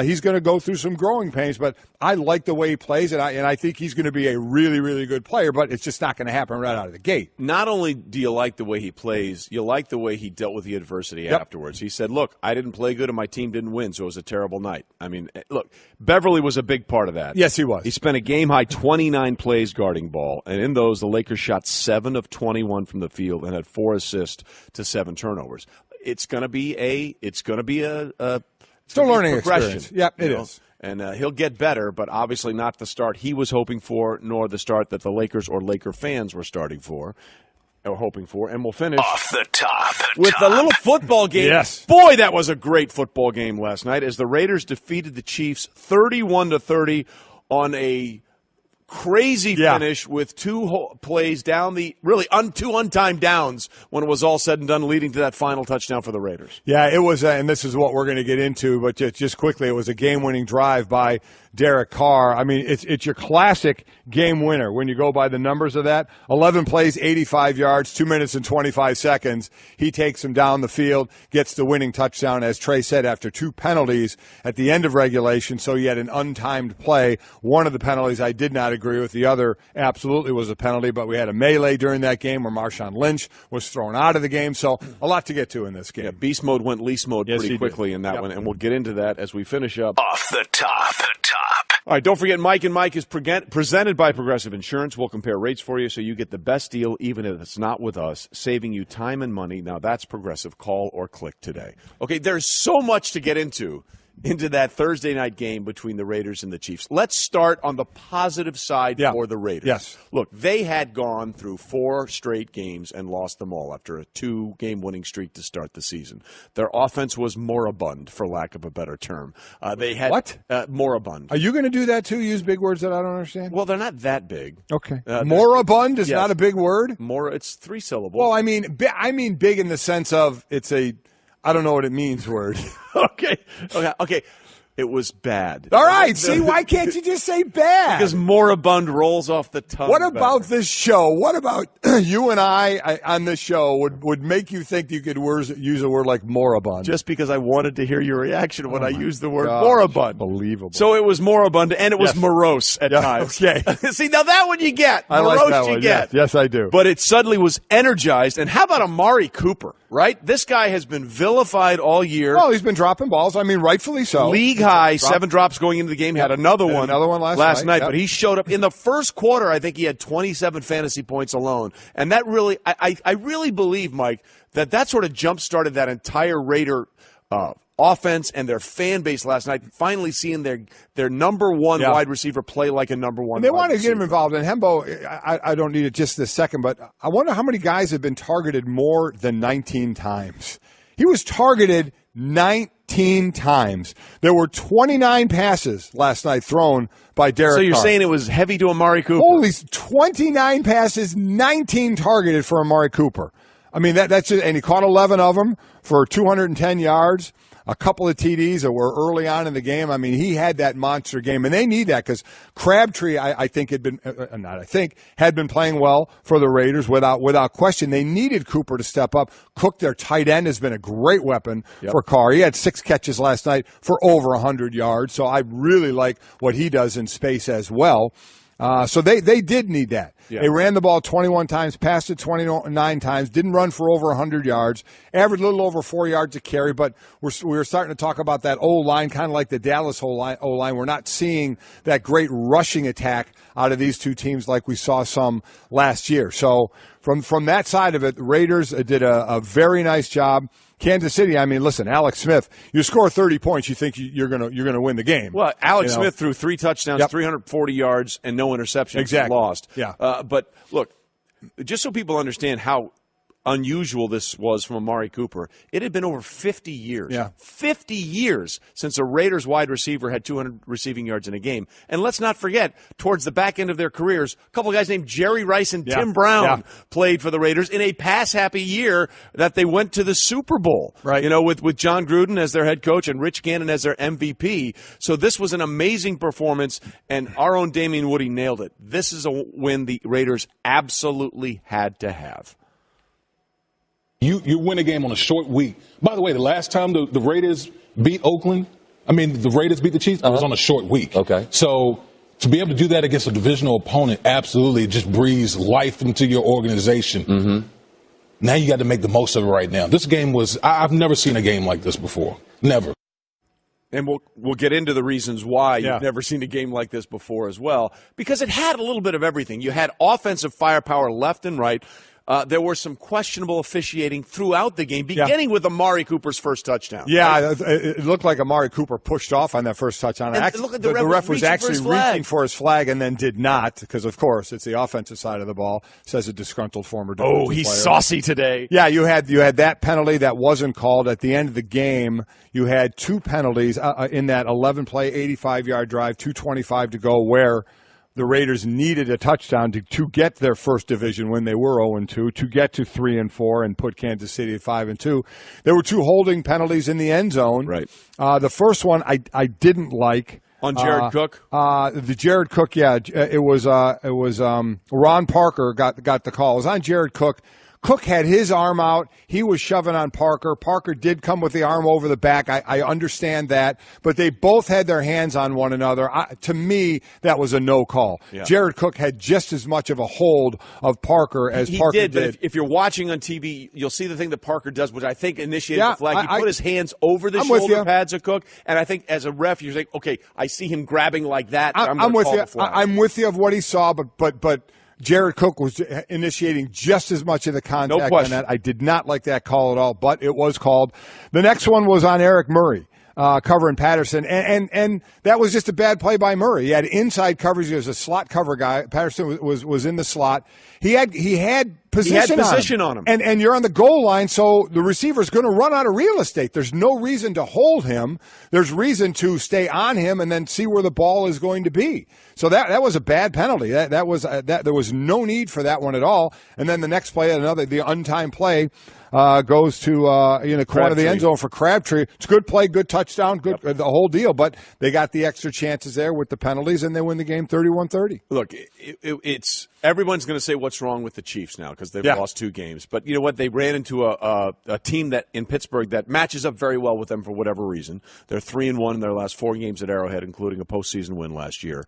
He's going to go through some growing pains, but I like the way he plays, and I think he's going to be a really, really good player, but it's just not going to happen right out of the gate. Not only do you like the way he plays, you like the way he dealt with the adversity afterwards. He said, look, I didn't play good and my team didn't win, so it was a terrible night. I mean, look, Beverly was a big part of that. Yes, he was. He spent a game-high 29 plays guarding ball, and in those, the Lakers shot 7 of 21 from the field and had 4 assists to 7 turnovers. It's going to be a learning experience. Yep, it is. And he'll get better, but obviously not the start he was hoping for, nor the start that the Lakers or Laker fans were hoping for. And we'll finish off the top with a little football game. Yes. Boy, that was a great football game last night as the Raiders defeated the Chiefs 31-30 on a crazy finish with 2 plays down the two untimed downs when it was all said and done, leading to that final touchdown for the Raiders. Yeah, it was, and this is what we're going to get into, but just quickly, it was a game-winning drive by Derek Carr. I mean, it's your classic game winner when you go by the numbers of that. 11 plays, 85 yards, 2 minutes and 25 seconds. He takes him down the field, gets the winning touchdown, as Trey said, after 2 penalties at the end of regulation, so he had an untimed play. One of the penalties I did not agree with. The other absolutely was a penalty, but we had a melee during that game where Marshawn Lynch was thrown out of the game, so a lot to get to in this game. Yeah, beast mode went least mode pretty quickly in that one, and we'll get into that as we finish up. Off the top. All right, don't forget Mike and Mike is presented by Progressive Insurance. We'll compare rates for you so you get the best deal even if it's not with us, saving you time and money. Now that's Progressive. Call or click today. Okay, there's so much to get into that Thursday night game between the Raiders and the Chiefs. Let's start on the positive side for the Raiders. Yes. Look, they had gone through 4 straight games and lost them all after a 2-game winning streak to start the season. Their offense was moribund, for lack of a better term. They had what? Moribund. Are you going to do that too? Use big words that I don't understand? Well, they're not that big. Okay. Moribund is not a big word? It's 3 syllables. Well, I mean big in the sense of it's a I don't know what it means word. Okay. It was bad. All right. See, why can't you just say bad? Because moribund rolls off the tongue. What about this show? What about you and I on this show would make you think you could use a word like moribund? Just because I wanted to hear your reaction when I used the word moribund. Unbelievable. So it was moribund, and it was morose at times. Okay. See, now that one you get. I morose like that you one. get. Yes, I do. But it suddenly was energized. And how about Amari Cooper, right? This guy has been vilified all year. Well, he's been dropping balls. I mean, rightfully so. League high, 7 drops going into the game. Had another one last night. But he showed up in the first quarter. I think he had 27 fantasy points alone. And that really, I really believe, Mike, that sort of jump-started that entire Raider offense and their fan base last night, finally seeing their number one wide receiver play like a number one. And they want to get him involved. And Hembo, I don't need it just this second, but I wonder how many guys have been targeted more than 19 times. He was targeted 19 times. There were 29 passes last night thrown by Derek So you're Carr. saying it was heavy to Amari Cooper? Holy, 29 passes, 19 targeted for Amari Cooper. I mean, that's just, and he caught 11 of them for 210 yards. A couple of TDs that were early on in the game. I mean, he had that monster game, and they need that because Crabtree, I think, had been playing well for the Raiders without question. They needed Cooper to step up. Cook, their tight end, has been a great weapon for Carr. He had 6 catches last night for over 100 yards, so I really like what he does in space as well. So they did need that. Yeah. They ran the ball 21 times, passed it 29 times, didn't run for over 100 yards, averaged a little over 4 yards a carry, but we're starting to talk about that O-line, kind of like the Dallas O-line. We're not seeing that great rushing attack out of these two teams like we saw some last year. So from that side of it, the Raiders did a very nice job. Kansas City, I mean, listen, Alex Smith, you score 30 points, you think you're gonna win the game. Well, Alex Smith threw 3 touchdowns, 340 yards, and no interceptions. Exactly. Lost. Yeah. But look, just so people understand how unusual this was from Amari Cooper. It had been over 50 years. Yeah. 50 years since a Raiders wide receiver had 200 receiving yards in a game. And let's not forget, towards the back end of their careers, a couple of guys named Jerry Rice and Tim Brown played for the Raiders in a pass-happy year that they went to the Super Bowl. Right. You know, with John Gruden as their head coach and Rich Gannon as their MVP. So this was an amazing performance, and our own Damian Woody nailed it. This is a win the Raiders absolutely had to have. You win a game on a short week. By the way, the last time the Raiders beat Oakland, the Raiders beat the Chiefs, it was on a short week. Okay. So to be able to do that against a divisional opponent absolutely just breathes life into your organization. Mm-hmm. Now you got to make the most of it right now. This game was – I've never seen a game like this before. Never. And we'll get into the reasons why you've never seen a game like this before as well, because it had a little bit of everything. You had offensive firepower left and right. There was some questionable officiating throughout the game, beginning with Amari Cooper's first touchdown. Yeah, right? It looked like Amari Cooper pushed off on that first touchdown. Look at the ref was actually reaching for his flag and then did not, because, of course, it's the offensive side of the ball, says a disgruntled former defensive player. He's saucy today. Yeah, you had that penalty that wasn't called. At the end of the game, you had two penalties in that 11-play, 85-yard drive, 2:25 to go, where the Raiders needed a touchdown to get their first division win. They were 0-2 to get to 3-4 and put Kansas City at 5-2. There were two holding penalties in the end zone. Right. The first one I didn't like. On Jared Cook? The Jared Cook, it was Ron Parker got the call. It was on Jared Cook. Cook had his arm out. He was shoving on Parker. Parker did come with the arm over the back. I understand that. But they both had their hands on one another. To me, that was a no call. Yeah. Jared Cook had just as much of a hold of Parker as Parker did. But if you're watching on TV, you'll see the thing that Parker does, which I think initiated the flag. He put his hands over the shoulder pads of Cook. And I think as a ref, you're saying, okay, I see him grabbing like that. I'm with you. I'm with you of what he saw, but Jared Cook was initiating just as much of the contact on that. I did not like that call at all, but it was called. The next one was on Eric Murray, covering Patterson, and that was just a bad play by Murray. He had inside coverage. He was a slot cover guy. Patterson was in the slot. He had position on him. And you're on the goal line, so the receiver's going to run out of real estate. There's no reason to hold him. There's reason to stay on him and then see where the ball is going to be. So that was a bad penalty. There was no need for that one at all. And then the next play, the untimed play, goes to the corner of the end zone for Crabtree. It's a good play, good touchdown, good the whole deal. But they got the extra chances there with the penalties, and they win the game 31-30. Look, it's everyone's going to say what's wrong with the Chiefs now because they've lost two games. But you know what? They ran into a team that in Pittsburgh that matches up very well with them for whatever reason. They're 3-1 in their last 4 games at Arrowhead, including a postseason win last year.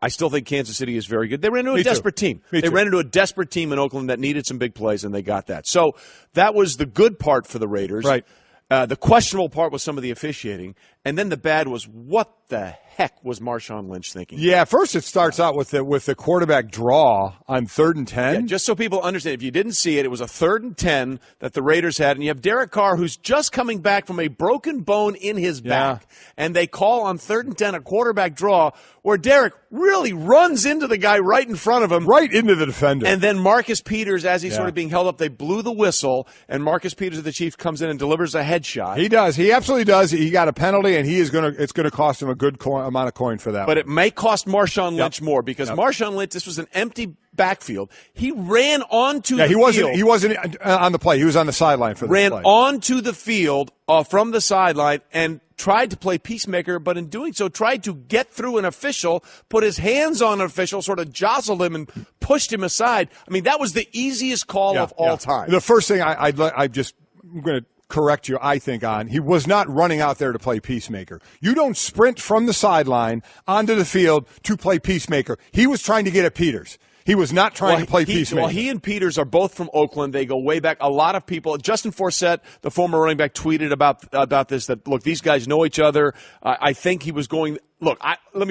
I still think Kansas City is very good. They ran into a desperate team. They ran into a desperate team in Oakland that needed some big plays, and they got that. So that was the good part for the Raiders. Right. The questionable part was some of the officiating, and then the bad was what the heck was Marshawn Lynch thinking? Yeah, first it starts out with the quarterback draw on 3rd and 10. Yeah, just so people understand, if you didn't see it, it was a 3rd and 10 that the Raiders had, and you have Derek Carr, who's just coming back from a broken bone in his back, and they call on 3rd and 10 a quarterback draw where Derek really runs into the guy right in front of him. Right into the defender. And then Marcus Peters, as he's sort of being held up, they blew the whistle, and Marcus Peters of the Chiefs comes in and delivers a headshot. He does. He absolutely does. He got a penalty, and it's going to cost him a good amount of coin for that. But it may cost Marshawn Lynch more because Marshawn Lynch, this was an empty backfield. He ran onto the field. He wasn't on the play. He was on the sideline for the play. Ran onto the field from the sideline and tried to play peacemaker, but in doing so tried to get through an official, put his hands on an official, sort of jostled him and pushed him aside. I mean, that was the easiest call of all time. The first thing I'm going to correct you, I think, on. He was not running out there to play peacemaker. You don't sprint from the sideline onto the field to play peacemaker. He was trying to get at Peters. He was not trying to play peacemaker. Well, he and Peters are both from Oakland. They go way back. A lot of people, Justin Forsett, the former running back, tweeted about this, that, look, these guys know each other. I think he was going Look,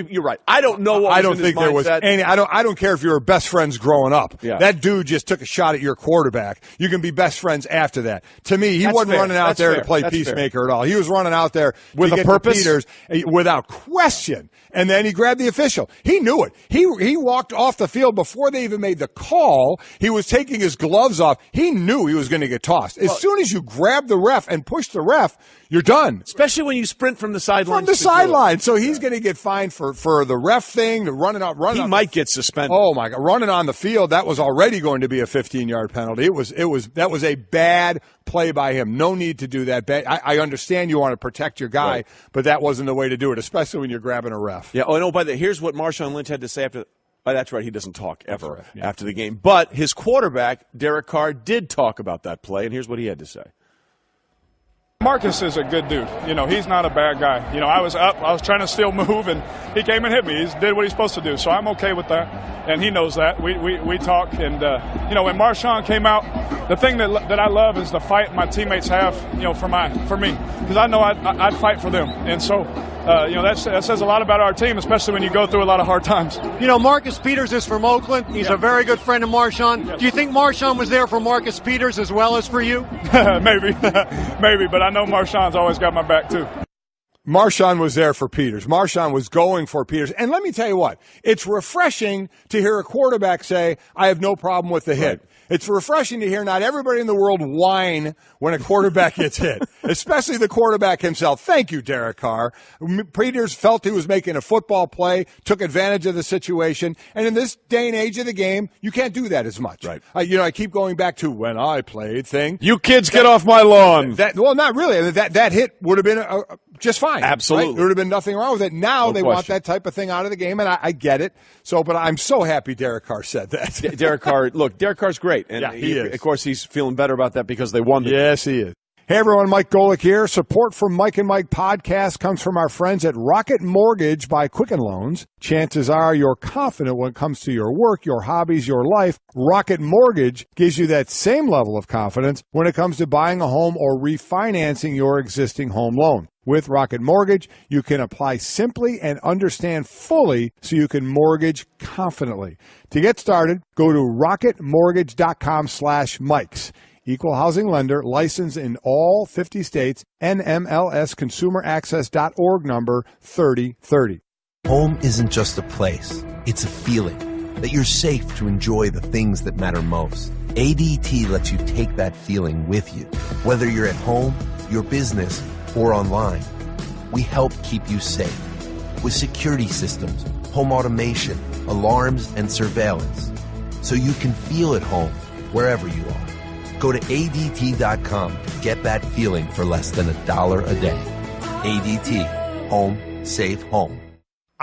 you're right. I don't know what I don't think there was any. I don't care if you were best friends growing up. Yeah. That dude just took a shot at your quarterback. You can be best friends after that. To me, he wasn't running out there to play peacemaker at all. He was running out there with a purpose, Peters, without question. And then he grabbed the official. He knew it. He walked off the field before they even made the call. He was taking his gloves off. He knew he was going to get tossed. As soon as you grab the ref and push the ref, you're done. Especially when you sprint from the sideline. From the sideline. So he's going to get fined for the ref thing, to running out. He might get suspended. Oh my God, running on the field, that was already going to be a 15-yard penalty. That was a bad play by him. No need to do that. I understand you want to protect your guy, right, but that wasn't the way to do it, especially when you're grabbing a ref. Yeah. Oh no. Here's what Marshawn Lynch had to say after. Oh, that's right. He doesn't talk ever after the game. But his quarterback, Derek Carr, did talk about that play, and here's what he had to say. Marcus is a good dude. He's not a bad guy. I was up. I was trying to still move, and he came and hit me. He did what he's supposed to do, so I'm okay with that, and he knows that. We talk, and, when Marshawn came out, the thing that I love is the fight my teammates have, for me, because I know I'd fight for them. And so, that says a lot about our team, especially when you go through a lot of hard times. Marcus Peters is from Oakland. He's a very good friend of Marshawn. Yes. Do you think Marshawn was there for Marcus Peters as well as for you? Maybe, but I know Marshawn's always got my back, too. Marshawn was there for Peters. Marshawn was going for Peters. And let me tell you what, it's refreshing to hear a quarterback say, I have no problem with the hit. Right. It's refreshing to hear not everybody in the world whine when a quarterback gets hit, especially the quarterback himself. Thank you, Derek Carr. Peters felt he was making a football play, took advantage of the situation, and in this day and age of the game, you can't do that as much. Right. I keep going back to when I played thing. You kids get off my lawn. Well, not really. That hit would have been just fine. Absolutely. Right? There would have been nothing wrong with it. Now they want that type of thing out of the game, and I get it. But I'm so happy Derek Carr said that. Derek Carr's great. And yeah, he is. Of course, he's feeling better about that because they won. Yes, he is. Hey, everyone, Mike Golic here. Support for Mike and Mike podcast comes from our friends at Rocket Mortgage by Quicken Loans. Chances are you're confident when it comes to your work, your hobbies, your life. Rocket Mortgage gives you that same level of confidence when it comes to buying a home or refinancing your existing home loan. With Rocket Mortgage, you can apply simply and understand fully so you can mortgage confidently. To get started, go to rocketmortgage.com/Mikes. Equal housing lender, licensed in all 50 states, NMLS consumeraccess.org number 3030. Home isn't just a place, it's a feeling that you're safe to enjoy the things that matter most. ADT lets you take that feeling with you, whether you're at home, your business, or online. We help keep you safe with security systems, home automation, alarms, and surveillance, so you can feel at home wherever you are. Go to ADT.com to get that feeling for less than $1 a day. ADT. Home. Safe home.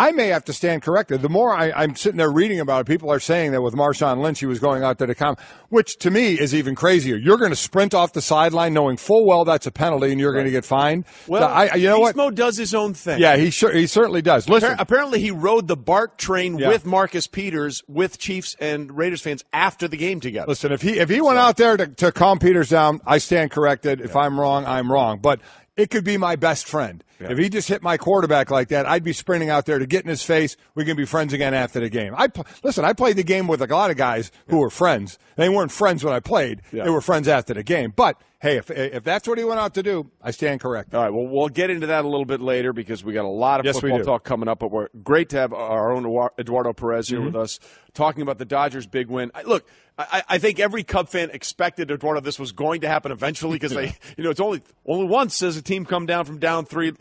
I may have to stand corrected. The more I'm sitting there reading about it, people are saying that with Marshawn Lynch, he was going out there to come, which to me is even crazier. You're going to sprint off the sideline knowing full well that's a penalty and you're going to get fined. Well, you know what? Mo does his own thing. Yeah, he certainly does. Listen, apparently he rode the BART train with Marcus Peters, with Chiefs and Raiders fans after the game together. Listen, if he went out there to calm Peters down, I stand corrected. If I'm wrong, I'm wrong. But it could be my best friend. Yeah. If he just hit my quarterback like that, I'd be sprinting out there to get in his face. We can be friends again after the game. I played the game with a lot of guys who were friends. They weren't friends when I played. Yeah. They were friends after the game. But, hey, if that's what he went out to do, I stand corrected. All right, well, we'll get into that a little bit later because we got a lot of football talk coming up. But we're great to have our own Eduardo Perez here with us talking about the Dodgers' big win. Look, I think every Cub fan expected, Eduardo, this was going to happen eventually because it's only once has a team come down from down 3-0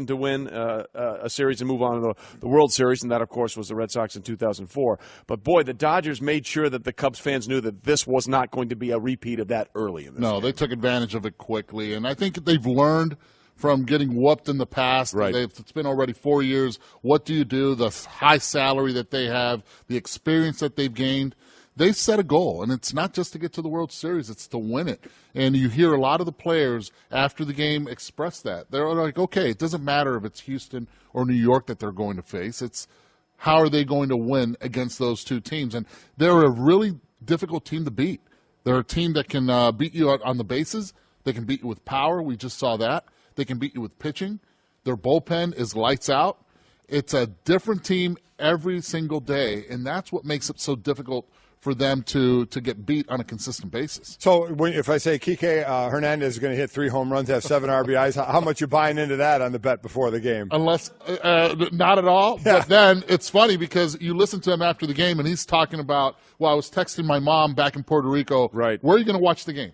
to win a series and move on to the World Series, and that, of course, was the Red Sox in 2004. But, boy, the Dodgers made sure that the Cubs fans knew that this was not going to be a repeat of that early in this game. They took advantage of it quickly, and I think they've learned from getting whooped in the past. Right. It's been already 4 years. What do you do? The high salary that they have, the experience that they've gained. They set a goal, and it's not just to get to the World Series, it's to win it. And you hear a lot of the players after the game express that. They're like, okay, it doesn't matter if it's Houston or New York that they're going to face. It's how are they going to win against those two teams. And they're a really difficult team to beat. They're a team that can beat you on the bases. They can beat you with power. We just saw that. They can beat you with pitching. Their bullpen is lights out. It's a different team every single day, and that's what makes it so difficult for them to get beat on a consistent basis. So if I say Kike Hernandez is going to hit 3 home runs, have 7 RBIs, how much you buying into that on the bet before the game? Unless not at all. Yeah. But then it's funny because you listen to him after the game, and he's talking about, well, I was texting my mom back in Puerto Rico, right, where are you going to watch the game?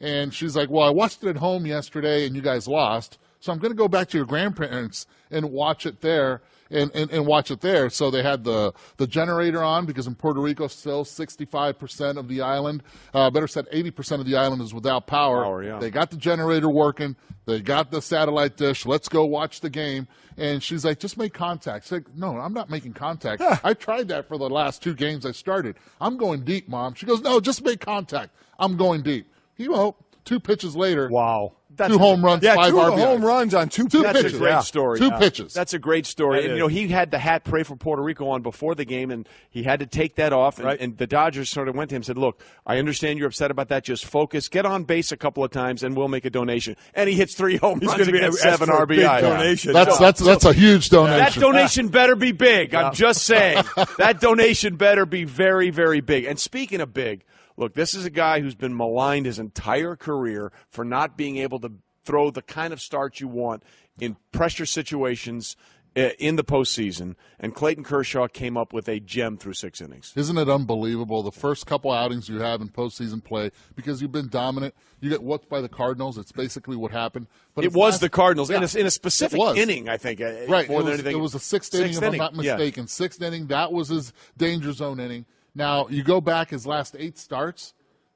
And she's like, well, I watched it at home yesterday, and you guys lost, so I'm going to go back to your grandparents and watch it there. And watch it there. So they had the generator on because in Puerto Rico still 65% of the island, better said 80% of the island is without power. Yeah. They got the generator working. They got the satellite dish. Let's go watch the game. And she's like, just make contact. She's like, no, I'm not making contact. I tried that for the last 2 games I started. I'm going deep, Mom. She goes, no, just make contact. I'm going deep. 2 pitches later. Wow. 2 home runs, 5 2 RBIs. home runs on 2 pitches. That's a great story. 2 pitches. That's a great story. And, he had the hat Pray for Puerto Rico on before the game, and he had to take that off. And the Dodgers sort of went to him and said, look, I understand you're upset about that. Just focus. Get on base a couple of times, and we'll make a donation. And he hits 3 home runs and gets 7 RBI. Donation. That's a huge donation. That donation better be big. I'm just saying. That donation better be very, very big. And speaking of big, look, this is a guy who's been maligned his entire career for not being able to throw the kind of start you want in pressure situations in the postseason, and Clayton Kershaw came up with a gem through 6 innings. Isn't it unbelievable? The first couple outings you have in postseason play, because you've been dominant, you get whooped by the Cardinals. It's basically what happened. But it was the Cardinals in a specific it inning, I think. Right. More than anything. It was the 6th inning, if I'm not mistaken. 6th inning, that was his danger zone inning. Now, you go back his last 8 starts,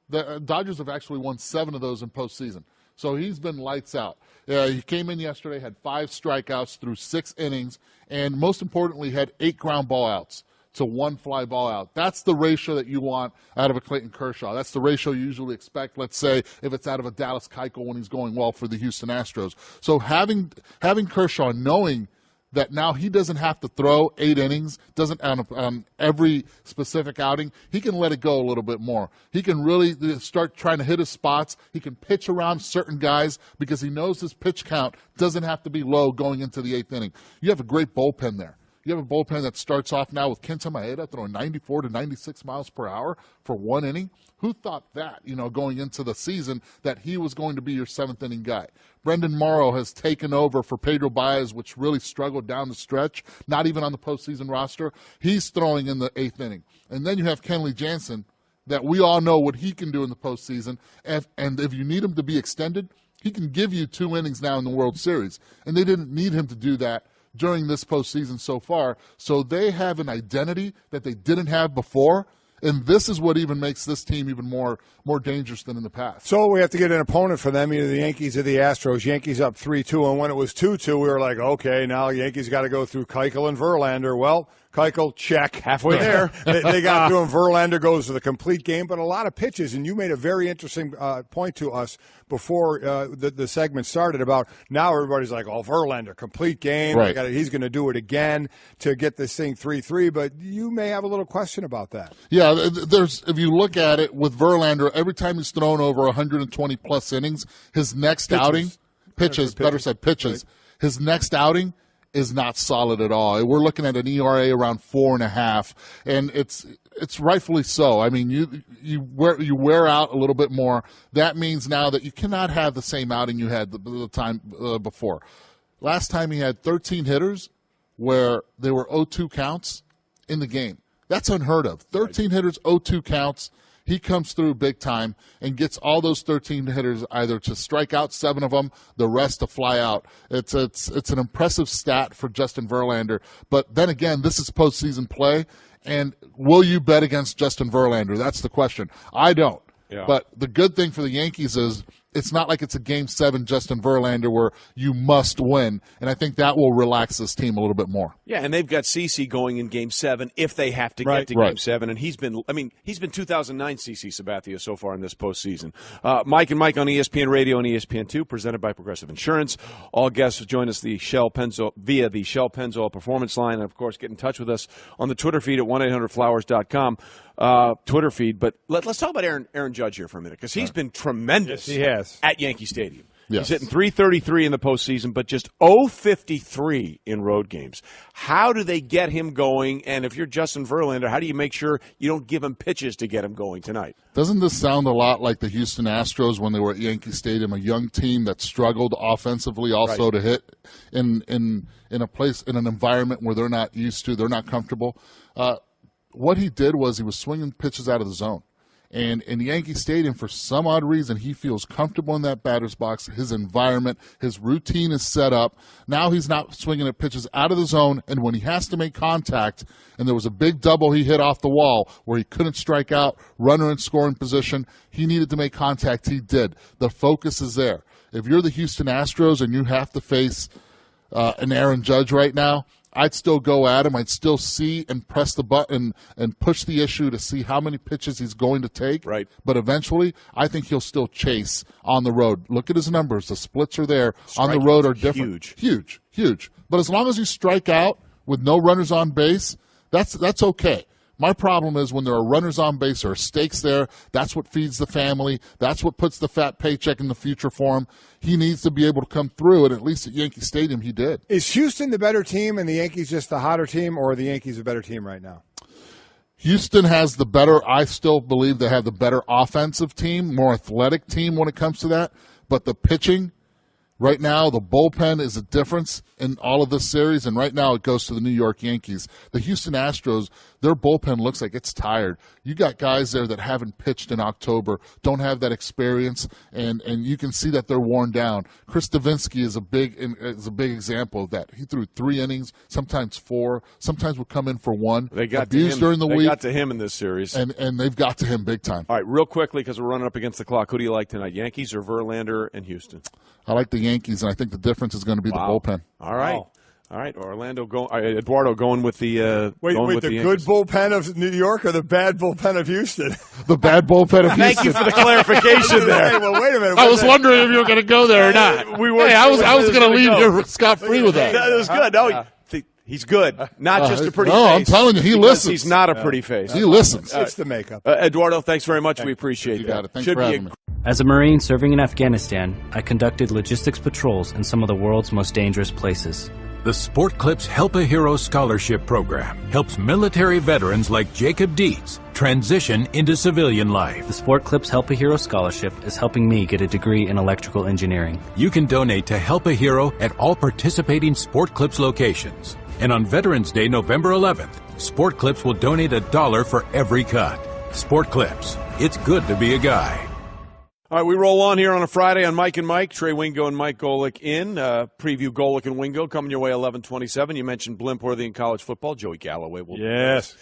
the Dodgers have actually won 7 of those in postseason. So he's been lights out. He came in yesterday, had 5 strikeouts through 6 innings, and most importantly, had 8 ground ball outs to 1 fly ball out. That's the ratio that you want out of a Clayton Kershaw. That's the ratio you usually expect, let's say, if it's out of a Dallas Keuchel when he's going well for the Houston Astros. So having Kershaw knowing that now he doesn't have to throw 8 innings, doesn't on every specific outing. He can let it go a little bit more. He can really start trying to hit his spots. He can pitch around certain guys because he knows his pitch count doesn't have to be low going into the 8th inning. You have a great bullpen there. You have a bullpen that starts off now with Kenta Maeda throwing 94 to 96 miles per hour for 1 inning. Who thought that, going into the season, that he was going to be your 7th inning guy? Brendan Morrow has taken over for Pedro Baez, which really struggled down the stretch, not even on the postseason roster. He's throwing in the 8th inning. And then you have Kenley Jansen, that we all know what he can do in the postseason. And if you need him to be extended, he can give you 2 innings now in the World Series. And they didn't need him to do that during this postseason so far. So they have an identity that they didn't have before. And this is what even makes this team even more dangerous than in the past. So we have to get an opponent for them, either the Yankees or the Astros. Yankees up 3-2, and when it was 2-2, we were like, okay, now Yankees got to go through Keuchel and Verlander. Well, Keuchel, check, halfway there. they got to him. Verlander goes to the complete game, but a lot of pitches. And you made a very interesting point to us before the segment started about now everybody's like, oh, Verlander, complete game. Right. He's going to do it again to get this thing 3-3. But you may have a little question about that. Yeah, if you look at it with Verlander, every time he's thrown over 120-plus innings, his next outing, pitches. His next outing is not solid at all. We're looking at an ERA around 4.5, and it's rightfully so. I mean, you wear out a little bit more. That means now that you cannot have the same outing you had the time before. Last time he had 13 hitters where they were 0-2 counts in the game. That's unheard of. 13 hitters, 0-2 counts. He comes through big time and gets all those 13 hitters either to strike out 7 of them, the rest to fly out. It's an impressive stat for Justin Verlander. But then again, this is postseason play, and will you bet against Justin Verlander? That's the question. I don't. Yeah. But the good thing for the Yankees is it's not like it's a Game 7 Justin Verlander where you must win, and I think that will relax this team a little bit more. Yeah, and they've got CeCe going in Game 7 if they have to get to Game 7, and he's been 2009 CeCe Sabathia so far in this postseason. Mike and Mike on ESPN Radio and ESPN2, presented by Progressive Insurance. All guests join us via the Shell Pennzoil Performance Line, and, of course, get in touch with us on the Twitter feed at 1-800-Flowers.com. Twitter feed. But let's talk about Aaron Judge here for a minute, because he's been tremendous yes, he has. at Yankee Stadium. Yes. He's hitting .333 in the postseason, but just .053 in road games. How do they get him going? And if you're Justin Verlander, how do you make sure you don't give him pitches to get him going tonight? Doesn't this sound a lot like the Houston Astros when they were at Yankee Stadium, a young team that struggled offensively also to hit in a place, in an environment where they're not used to, they're not comfortable? What he did was he was swinging pitches out of the zone. And in Yankee Stadium, for some odd reason, he feels comfortable in that batter's box. His environment, his routine is set up. Now he's not swinging at pitches out of the zone, and when he has to make contact, and there was a big double he hit off the wall where he couldn't strike out, runner in scoring position, he needed to make contact. He did. The focus is there. If you're the Houston Astros and you have to face an Aaron Judge right now, I'd still go at him. I'd still see and press the button and push the issue to see how many pitches he's going to take. Right. But eventually, I think he'll still chase on the road. Look at his numbers. The splits are there. On the road are different. Huge. But as long as you strike out with no runners on base, that's okay. My problem is when there are runners on base or stakes there, that's what feeds the family. That's what puts the fat paycheck in the future for him. He needs to be able to come through, and at least at Yankee Stadium he did. Is Houston the better team and the Yankees just the hotter team, or are the Yankees a better team right now? Houston has the better, I still believe they have the better offensive team, more athletic team when it comes to that. But the pitching, right now, the bullpen is a difference in all of this series, and right now it goes to the New York Yankees. The Houston Astros, their bullpen looks like it's tired. You got guys there that haven't pitched in October, don't have that experience, and you can see that they're worn down. Chris Davinsky is a big example of that. He threw 3 innings, sometimes 4, sometimes would come in for 1. They got abused to him during the week. They got to him in this series, and they've got to him big time. All right, real quickly because we're running up against the clock. Who do you like tonight, Yankees or Verlander and Houston? I like the Yankees, and I think the difference is going to be the bullpen. All right. Wow. All right, Eduardo going with the wait, the good bullpen of New York or the bad bullpen of Houston? The bad bullpen of Houston. Thank you for the clarification there. Hey, well, wait a minute. I was wondering if you were going to go there or not. I was going to leave you scot-free with that. That was good. No, he's good. Not just a pretty face. No, I'm telling you, he listens. He's not a pretty face. He listens. It's the makeup. Eduardo, thanks very much. We appreciate you that. Got it. Thanks for having me. As a Marine serving in Afghanistan, I conducted logistics patrols in some of the world's most dangerous places. The Sport Clips Help a Hero Scholarship Program helps military veterans like Jacob Dietz transition into civilian life. The Sport Clips Help a Hero Scholarship is helping me get a degree in electrical engineering. You can donate to Help a Hero at all participating Sport Clips locations. And on Veterans Day, November 11th, Sport Clips will donate $1 for every cut. Sport Clips. It's good to be a guy. All right, we roll on here on a Friday on Mike and Mike. Trey Wingo and Mike Golic in. Preview Golic and Wingo coming your way 11:27. You mentioned Blimpworthy in college football. Joey Galloway will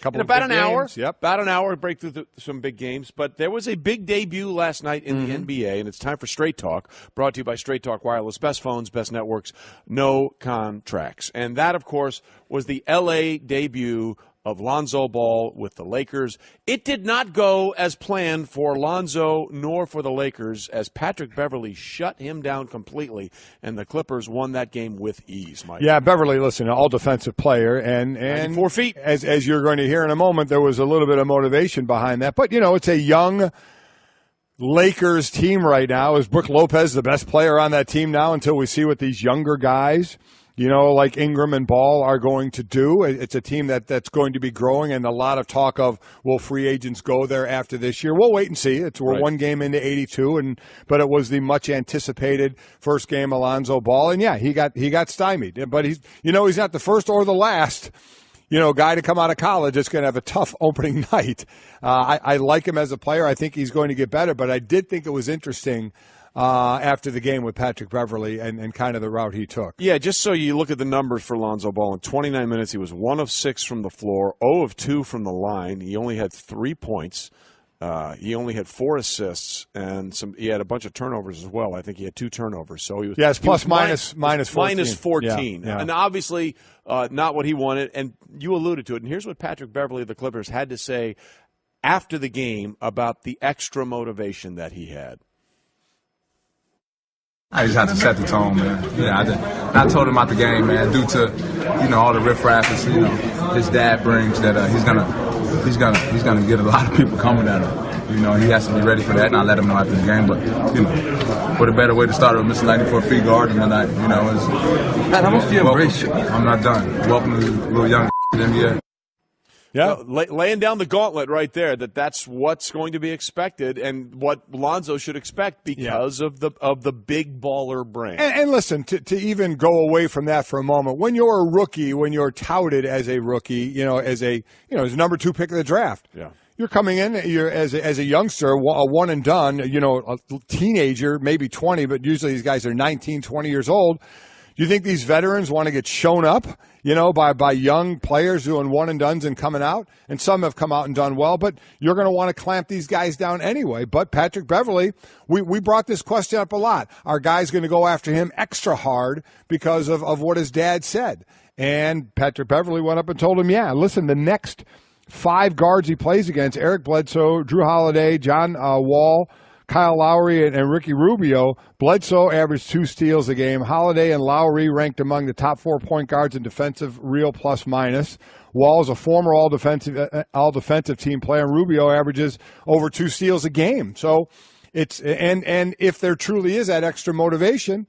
couple in of about big an hour. Games. Yep. About an hour, break through some big games. But there was a big debut last night in the NBA, and it's time for Straight Talk, brought to you by Straight Talk Wireless. Best phones, best networks, no contracts. And that, of course, was the L.A. debut of Lonzo Ball with the Lakers. It did not go as planned for Lonzo nor for the Lakers, as Patrick Beverley shut him down completely, and the Clippers won that game with ease, Mike. Yeah, Beverley, listen, an all-defensive player, and 4 feet. As you're going to hear in a moment, there was a little bit of motivation behind that. But, it's a young Lakers team right now. Is Brook Lopez the best player on that team now until we see what these younger guys like Ingram and Ball are going to do? It's a team that's going to be growing, and a lot of talk of, will free agents go there after this year? We'll wait and see. We're one game into 82, but it was the much anticipated first game of Lonzo Ball, and yeah, he got stymied. But he's not the first or the last guy to come out of college that's going to have a tough opening night. I like him as a player. I think he's going to get better, but I did think it was interesting after the game with Patrick Beverley and kind of the route he took. Yeah, just so you look at the numbers for Lonzo Ball. In 29 minutes, he was 1 of 6 from the floor, 0 of 2 from the line. He only had 3 points. He only had 4 assists, and he had a bunch of turnovers as well. I think he had 2 turnovers. So he was minus 14. Minus 14. Yeah. And obviously not what he wanted. And you alluded to it. And here's what Patrick Beverley of the Clippers had to say after the game about the extra motivation that he had. I just had to set the tone, man. I told him out the game, man, due to all the riffraff his dad brings, that he's gonna get a lot of people coming at him. You know, he has to be ready for that, and I let him know after the game. But, you know, what a better way to start with Mr. 94 feet guarding tonight, you know. Man, how much do you embrace you? I'm not done. Welcome to the little young to the NBA. Yeah, laying down the gauntlet right there. That's what's going to be expected, and what Lonzo should expect because of the big baller brand. And listen, to even go away from that for a moment, when you're a rookie, when you're touted as a rookie, as number 2 pick of the draft, you're coming in, you're as a youngster, a one and done, a teenager, maybe 20, but usually these guys are 19, 20 years old. Do you think these veterans want to get shown up, by young players doing one and dones and coming out? And some have come out and done well, but you're going to want to clamp these guys down anyway. But Patrick Beverley, we brought this question up a lot. Are guys going to go after him extra hard because of what his dad said? And Patrick Beverley went up and told him, listen, the next 5 guards he plays against, Eric Bledsoe, Drew Holiday, John Wall, Kyle Lowry, and Ricky Rubio. Bledsoe averaged 2 steals a game. Holiday and Lowry ranked among the top 4 point guards in defensive real plus minus. Wall is a former all defensive team player, and Rubio averages over 2 steals a game. So it's and if there truly is that extra motivation,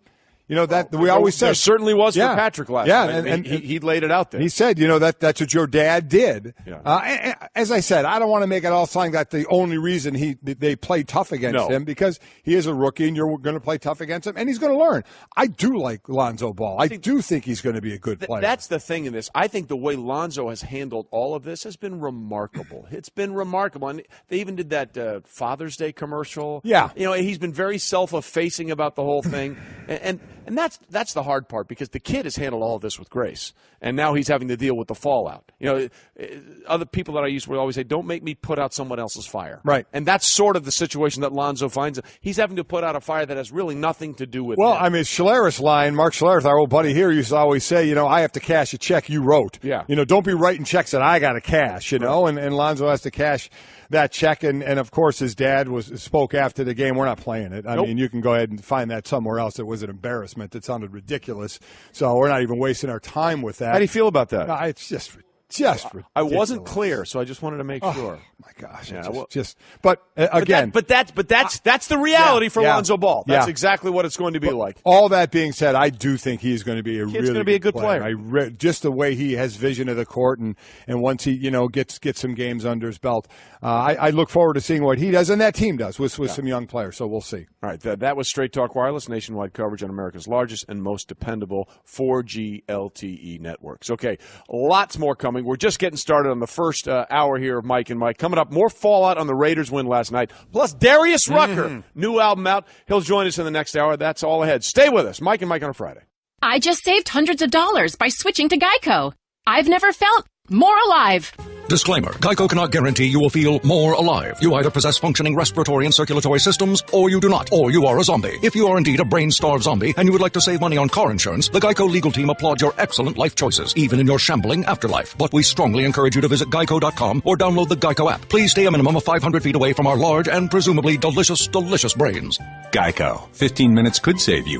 that we always said. There certainly was for Patrick last night. And he laid it out there. He said, that's what your dad did. Yeah. As I said, I don't want to make it all sound like the only reason they play tough against him, because he is a rookie and you're going to play tough against him, and he's going to learn. I do like Lonzo Ball. I do think he's going to be a good player. That's the thing in this. I think the way Lonzo has handled all of this has been remarkable. It's been remarkable. And they even did that Father's Day commercial. Yeah. He's been very self-effacing about the whole thing. And that's the hard part, because the kid has handled all of this with grace, and now he's having to deal with the fallout. Other people that I used to always say, don't make me put out someone else's fire. Right. And that's sort of the situation that Lonzo finds. He's having to put out a fire that has really nothing to do with him. I mean, Schlereth's line, Mark Schlereth, our old buddy here, used to always say, I have to cash a check you wrote. Yeah. Don't be writing checks that I got to cash, and Lonzo has to cash that check, and of course his dad spoke after the game. We're not playing it. I mean, you can go ahead and find that somewhere else. It was an embarrassment. It sounded ridiculous. So we're not even wasting our time with that. How do you feel about that? It's just ridiculous. I wasn't clear, so I just wanted to make sure. My gosh, yeah, but again, but that's the reality for Lonzo Ball. That's exactly what it's going to be like. All that being said, I do think he's going to be a good player. Just the way he has vision of the court, and once he gets some games under his belt, I look forward to seeing what he does and that team does with some young players. So we'll see. All right, that was Straight Talk Wireless, nationwide coverage on America's largest and most dependable 4G LTE networks. Okay, lots more coming. We're just getting started on the first hour here of Mike and Mike. Coming up, more fallout on the Raiders win last night, plus Darius Rucker, new album out. He'll join us in the next hour. That's all ahead. Stay with us. Mike and Mike on a Friday. I just saved hundreds of dollars by switching to Geico. I've never felt more alive. Disclaimer. Geico cannot guarantee you will feel more alive. You either possess functioning respiratory and circulatory systems, or you do not, or you are a zombie. If you are indeed a brain-starved zombie and you would like to save money on car insurance, the Geico legal team applauds your excellent life choices, even in your shambling afterlife. But we strongly encourage you to visit geico.com or download the Geico app. Please stay a minimum of 500 feet away from our large and presumably delicious, delicious brains. Geico. 15 minutes could save you